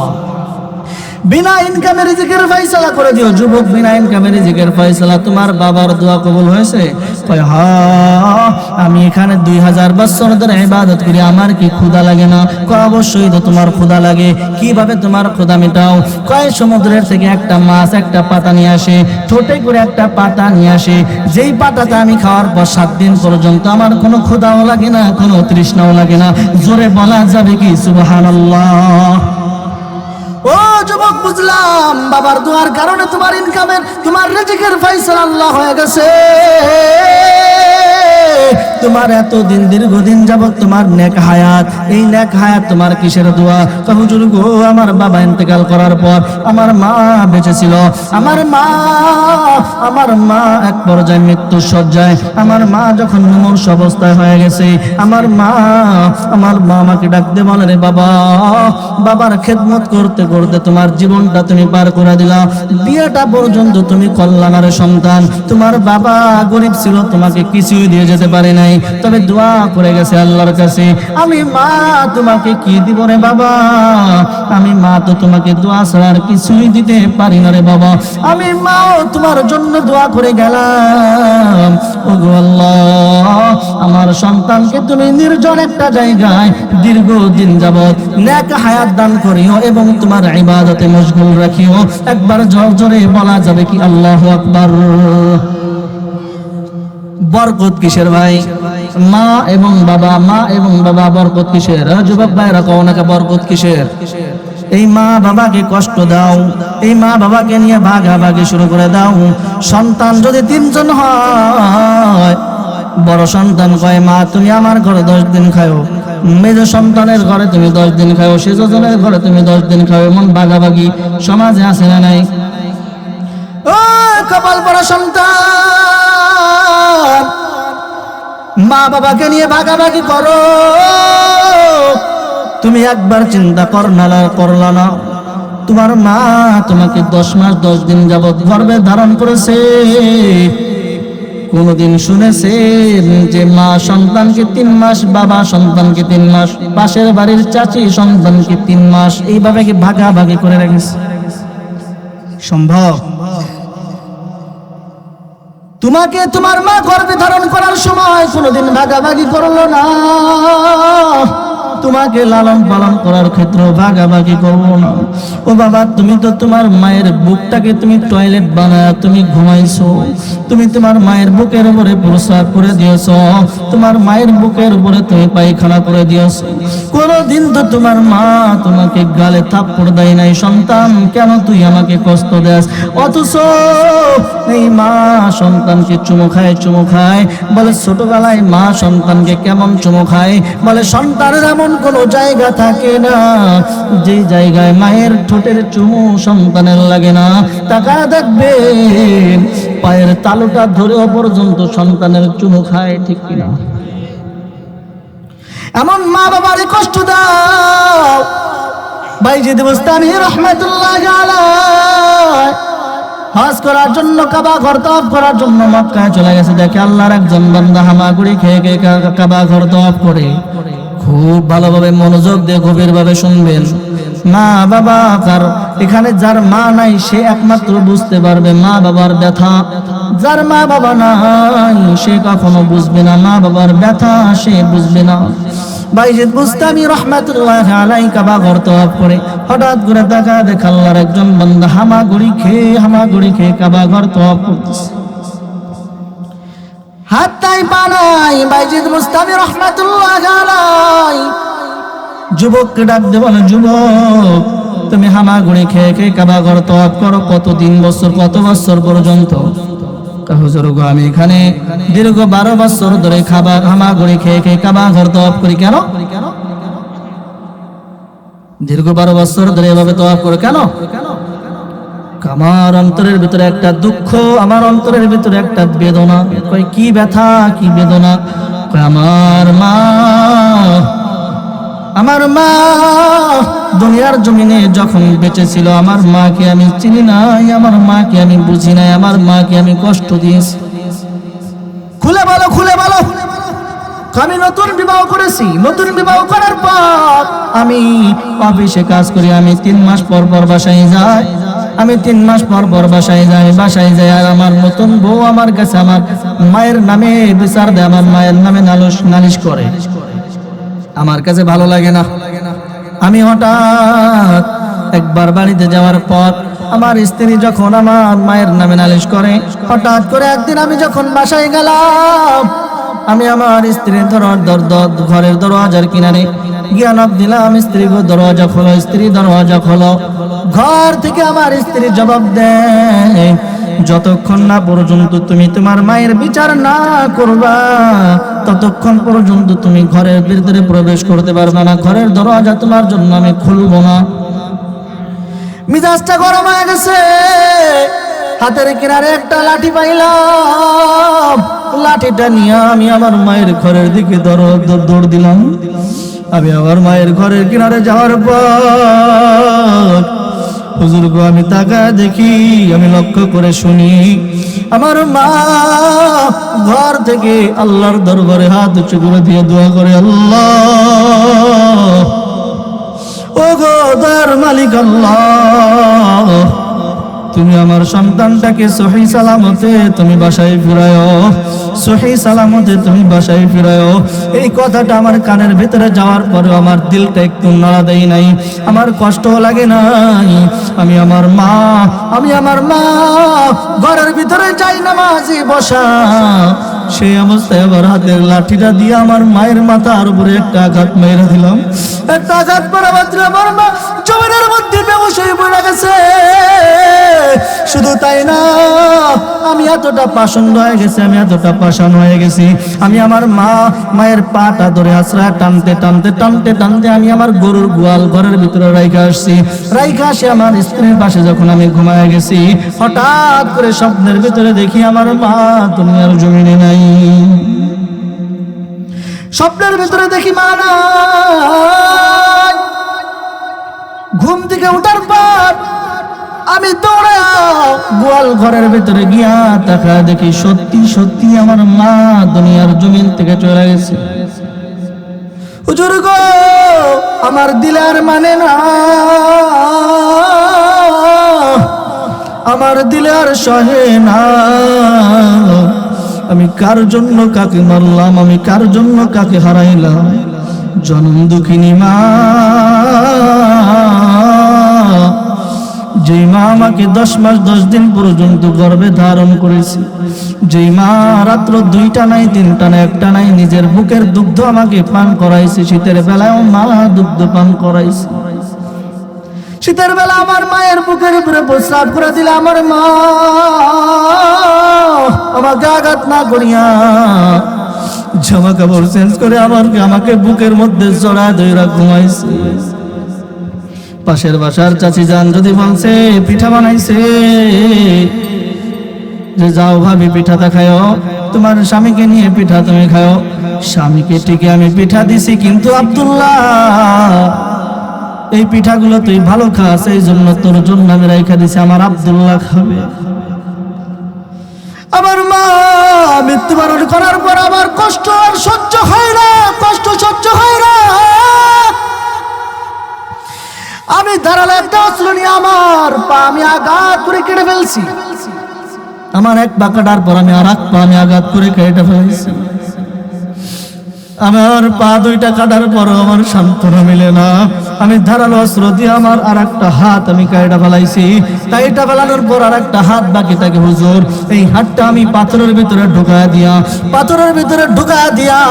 Speaker 1: বিনা ইনকামে রিজিকের ফয়সালা করে দিও। যুবক, বিনা ইনকামে রিজিকের ফয়সালা, তোমার বাবার দোয়া কবুল হয়েছে? কয়, হ্যাঁ, আমি এখানে 2000 বছর ধরে ইবাদত করি, আমার কি ক্ষুধা লাগে না? কয়, অবশ্যই তো তোমার ক্ষুধা লাগে। কিভাবে তোমার ক্ষুধা মেটাও? কয়, সমুদ্রের থেকে একটা মাছ একটা পাতা নিয়ে আসে, ঠোঁটে করে একটা পাতা নিয়ে আসে, যেই পাতাটা আমি খাওয়ার পর 7 দিন পর্যন্ত আমার কোনো ক্ষুধাও লাগে না, কোনো তৃষ্ণাও লাগে না। জোরে বলা যাবে কি সুবহানাল্লাহ? ও যুবক, বুঝলাম বাবার দোয়ার কারণে তোমার রিজিকের ফয়সালা আল্লাহ হয়ে গেছে। তোমার এতদিন দীর্ঘদিন যাবত তোমার নেক হায়াত, এই নেক হায়াত তোমার কিসের দোয়া? হুজুর গো, আমার বাবা ইন্তেকাল করার পর আমার মা বেঁচে ছিল, আমার মা এক পর্যায়ে মৃত্যু শয্যায়, আমার মা যখন মুমূর্ষ অবস্থায় হয়ে গেছে, আমার মা আমাকে ডাকতে বলে, রে বাবা, বাবার খেদমত করতে করতে তোমার জীবনটা তুমি পার করে দিলা, বিয়েটা পর্যন্ত তুমি করলা না রে সন্তান। তোমার বাবা গরিব ছিল, তোমাকে কিছুই দিয়ে যেতে পারে নাই, নাই, তবে দোয়া করে গেছে আল্লাহর কাছে, আমি মা তোমাকে কি দিব রে বাবা, আমি মা তো তোমাকে দোয়া ছাড়া আর কিছুই দিতে পারি না রে বাবা, আমি মাও তোমার জন্য দোয়া করে গেলাম। ওগো আল্লাহ, আমার সন্তানকে তুমি নির্জন একটা জায়গায় দীর্ঘদিন যাবত নেক হায়াত দান করিও এবং তোমার ইবাদতে মশগুল রাখিও। একবার জোর জোরে বলা যাবে কি আল্লাহু আকবার? বরকত কিসের ভাই? মা এবং বাবা, মা এবং বাবা বরকত কিসের? যুবক ভাইরা কও না বরকত কিসের? এই মা বাবাকে কষ্ট দাও, এই মা বাবাকে নিয়ে ভাগাভাগি শুরু করে দাও। সন্তান যদি 3 জন হয়, বড় সন্তান কয় মা তুমি আমার ঘরে 10 দিন খাও, মেজ সন্তানের ঘরে তুমি 10 দিন খাও, সেজনের ঘরে তুমি 10 দিন খাও। এমন ভাগাভাগি সমাজে আছে না নাই? ও কপাল বড় সন্তান, মা বাবাকে নিয়ে ভাগাভাগি করো। তুমি একবার চিন্তা করলা না, তোমার মা তোমাকে 10 মাস 10 দিন যাবত গর্ভে ধারণ করেছে। কোনদিন শুনেছেন যে মা সন্তানকে 3 মাস, বাবা সন্তানকে 3 মাস, পাশের বাড়ির চাচি সন্তানকে 3 মাস এইভাবে কি ভাগাভাগি করে রেখেছে? সম্ভব? তোমাকে তোমার মা গর্ভে ধারণ করার সময় কোনদিন ভাগাভাগি করলো না, তোমাকে লালন পালন করার ক্ষেত্রে ভাগাভাগি করবো না। ও বাবা, তুমি তো তোমার মায়ের বুকটাকে তুমি টয়লেট বানায় তুমি ঘুমাইছো, তুমি তোমার মায়ের বুকের উপরে প্রস্রাব করে দিয়েছো, তোমার মায়ের বুকের উপরে তুমি পায়খানা করে দিয়েছো। কোনদিন তো তোমার মা তোমাকে গালে থাপ্পড় দেয় নাই, সন্তান কেন তুই আমাকে কষ্ট দেস? অথচ এই মা সন্তানকে চুমু খায়। বলে ছোটবেলায় মা সন্তানকে কেমন চুমু খায়? বলে সন্তানের এমন কোন জায়গা থাকে না যে জায়গায় মায়ের ঠোঁটের চুমু সন্তানের লাগে না। তাকায় দেখবেন পায়ের তালুটা ধরে পর্যন্ত সন্তানের চুমু খায়, ঠিক কিনা? এমন মা বাবারে কষ্ট দাও। বাইজিদ বুস্তামি রাহমাতুল্লাহি আলাইহি হজ করার জন্য, কাবা ঘর তওয়াফ করার জন্য মক্কায় চলে গেছে। দেখে আল্লাহর একজন বান্দা হামাগুড়ি খেয়ে কাবা ঘর তওয়াফ করে। খুব ভালোভাবে মনোযোগ দিয়ে গভীরভাবে শুনবেন। মা বাবা কার এখানে যার মা নাই সে একমাত্র বুঝতে পারবে মা বাবার ব্যথা। যার মা বাবা নাই সে কখনো বুঝবে না মা বাবার ব্যথা, সে বুঝবে না। বাইজিদ বুস্তামি রাহমাতুল্লাহি আলাইহি কাবা ঘর তওয়াফ করে হঠাৎ করে তাকা দেখে আল্লাহর একজন বান্দা হামাগুড়ি খেয়ে কাবা ঘর তওয়াফ করতেছে। হাতটাই বানাই বাইজিদ বুস্তামি রাহমাতুল্লাহি আলাইহি যুবককে ডাক দে, বলে যুবক তুমি হামাগুড়ি খেয়ে কাবা ঘর তওয়াফ করো কত বছর পর্যন্ত? হুজুর গো আমি এখানে দীর্ঘ 12 বছর ধরে হামাগুড়ি খেয়ে কাবা ঘর তওয়াফ করি। কেন দীর্ঘ 12 বছর ধরে এভাবে তওয়াফ করে কেন? আমার অন্তরের ভিতরে একটা দুঃখ, আমার অন্তরের ভিতরে একটা বেদনা। কই কি ব্যথা, কি বেদনা? কই আমার মা দুনিয়ার জমিনে যখন বেঁচে ছিল আমার মাকে আমি চিনি নাই, আমার মাকে আমি বুঝি নাই, আমার মাকে আমি কষ্ট দিয়েছি। খুলে বলো। আমি নতুন বিবাহ করেছি, নতুন বিবাহ করার পর আমি অফিসে কাজ করি, আমি 3 মাস পর বাসায় যাই, আমি 3 মাস পর বাসায় যাই আর আমার নতুন বউ আমার কাছে আমার মায়ের নামে বিচার দেয়, আমার মায়ের নামে নালিশ করে। আমার কাছে ভালো লাগে না। আমি হঠাৎ একবার বাড়িতে যাওয়ার পর আমার স্ত্রী যখন আমার মায়ের নামে নালিশ করে, হঠাৎ করে একদিন আমি যখন বাসায় গেলাম, আমি আমার স্ত্রীর ঘরের দরওয়াজার কিনারে গিয়ে নক দিলাম, স্ত্রী দরওয়াজা খোলো, স্ত্রী দরওয়াজা খোলো। ঘর থেকে আমার স্ত্রী জবাব দেয়, যতক্ষণ না পর্যন্ত তুমি তোমার মায়ের বিচার না করবা ততক্ষণ পর্যন্ত তুমি ঘরের ভিতরে প্রবেশ করতে পারবে না, ঘরের দরওয়াজা তোমার জন্য আমি খুলবো না। মিজাজটা গরম হয়ে গেছে, হাতের কিনারে একটা লাঠি পাইলাম, লাঠিটা নিয়ে আমি আমার মায়ের ঘরের দিকে দৌড় দিলাম। আমি আমার মায়ের ঘরের কিনারে যাওয়ার পর হুজুর গো, আমি তাকায় দেখি, আমি লক্ষ্য করে শুনি, আমার মা ঘর থেকে আল্লাহর দরবারে হাত উঁচু করে দিয়ে দোয়া করে, আল্লাহ, ও গো দয়ার মালিক আল্লাহ, তুমি আমার সন্তানটাকে সহি সালামতে তুমি বাসায় ফিরায়ো, সহি সালামতে তুমি বাসায় ফিরায়ো। এই কথাটা আমার কানের ভিতরে যাওয়ার পরে আমার দিলটা একটু নাড়া দেয় নাই, আমার কষ্ট লাগে নাই। আমি আমার মা ঘরের ভিতরে যাই নামাজি বসা, সেই অবস্থায় আবার হাতের লাঠিটা দিয়ে আমার মায়ের মাথার উপরে একটা আঘাত মেরে দিলাম। একটা আঘাত পরে মাত্র আমার মা জমিনের মধ্যে বেহুশ হয়ে পড়ে গেছে। শুধু তাই না, আমি এতটা পাষণ্ড হয়ে গেছি, আমি এতটা পাষাণ হয়ে গেছি, আমি আমার মায়ের পাটা ধরে আশ্রয় টানতে আমি আমার গরুর গোয়াল ঘরের ভিতরে রাইখা আসি আমার স্ত্রীর পাশে যখন আমি ঘুমায় গেছি, হঠাৎ করে স্বপ্নের ভিতরে দেখি আমার মা দুনিয়ার জমিনে নাই। স্বপ্নের ভিতরে দেখি মা নাই। ঘুম থেকে ওঠার পর আমি দৌড়ে গোয়াল ঘরের ভিতরে গিয়া তাকা দেখি সত্যি সত্যি আমার মা দুনিয়ার জমিন থেকে চলে গেছে। হুজুর গো, আমার দিলার মানে না, আমার দিলার সহে না। আমি কার জন্য কাকে মারলাম, আমি কার জন্য কাকে হারাইলাম। জনম দুঃখিনী মা, যেই মা আমাকে 10 মাস 10 দিন পর্যন্ত গর্ভে ধারণ করেছে, যেই মা রাত্র 2টা নাই 3টা নাই 1টা নাই নিজের বুকের দুগ্ধ আমাকে পান করাইছে, শীতের বেলায় মা দুগ্ধ পান করাইছে। শীতের বেলা আমার মায়ের বুকের উপরে প্রস্রাব করে দিলে আমার মা আমাকে আঘাত না করিয়া জামা কাপড় চেঞ্জ করে আমাকে বুকের মধ্যে জড়ায় ধরে ঘুমাইছে। পাশের বাসার চাচি যান যদি বলছে পিঠা বানাইছে, যে যাও ভাবি পিঠাটা খাও, তোমার স্বামীকে নিয়ে পিঠা তুমি খাও। স্বামীকে ঠিকই আমি পিঠা দিছি, কিন্তু আব্দুল্লাহ এই পিঠাগুলো তুই ভালো খাস, এই জন্য তোর জন্য আমি রাইখা দিছি, আমার আব্দুল্লাহ খাবে। আমার মা মৃত্যুবরণ করার পর আমার কষ্ট আর সহ্য হয় না, কষ্ট সহ্য হয় না। আমি ধারালো একটা অস্ত্র নিয়ে আমার পা আমি আঘাত করে কেটে ফেলছি। আমার এক পা কাটার পর আমি আর এক পা আমি আঘাত করে কেটে ফেলছি। আমার পা 2টা কাটার পরও আমার সান্ত্বনা মিলে না। আমি ধারালো অস্ত্র দিয়ে আমার আর একটা হাত আমি কাইটা ফেলাইছি। কাইটা ফেলানোর পর আর একটা হাত বাকি থাকে হুজুর। এই হাতটা আমি পাথরের ভিতরে ঢুকায় দিয়া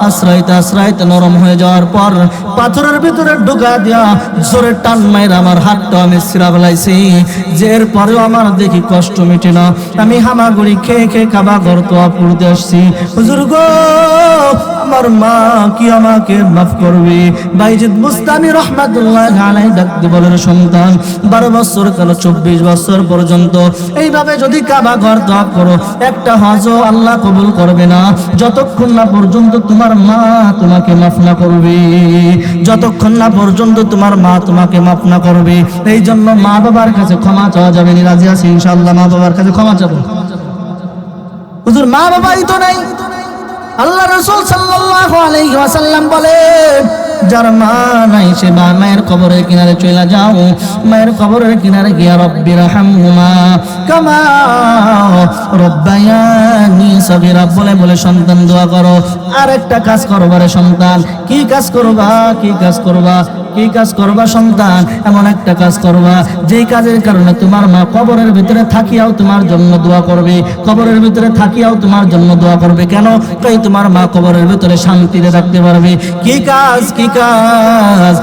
Speaker 1: আশ্রাইতে নরম হয়ে যাওয়ার পর পাথরের ভিতরে ঢুকায় দিয়া জোরে টান মাইরা আমার হাতটা আমি ছিঁড়া ফেলাইছি। যে এরপরেও আমার দেখি কষ্ট মিটে না। আমি হামাগুড়ি খেয়ে কাবা ঘর তো পড়তে আসছি। হুজুর গো, আমার মা কি আমাকে মাফ করবে? বাইজিদ বুস্তামি রহমাতুল্লাহ আলাইহি ডাকতে বলেন, সন্তান 12 বছর কাল 24 বছর পর্যন্ত এইভাবে যদি কাবা ঘর তওয়াফ করো, একটা হজও আল্লাহ কবুল করবে না যতক্ষণ না পর্যন্ত তোমার মা তোমাকে মাফ না করবে, যতক্ষণ না পর্যন্ত তোমার মা তোমাকে মাফ না করবে। এই জন্য মা বাবার কাছে ক্ষমা চাওয়া যাবে। রাজি আছি ইনশাআল্লাহ? মা বাবার কাছে ক্ষমা চাবো। হুজুর মা বাবাই তো নাই। আল্লাহ রাসূল সাল্লাল্লাহু আলাইহি ওয়াসাল্লাম বলে, যার মা নাই সে মায়ের কবরের কিনারে চলে যাও, মায়ের কবরের কিনারে গিয়া রব্বির হামহুমা কামা রব্বায়ানি সগীরা বলে বলে সন্তান দোয়া করো। আর একটা কাজ করবারে সন্তান, কি কাজ করবা সন্তান? এমন একটা কাজ করবা যেই কাজের কারণে তোমার মা কবরের ভিতরে থাকিয়াও তোমার জন্য দোয়া করবে, কবরের ভিতরে থাকিয়াও তোমার জন্য দোয়া করবে। কেন? তাই তোমার মা কবরের ভিতরে শান্তিতে থাকতে পারবে। কি কাজ?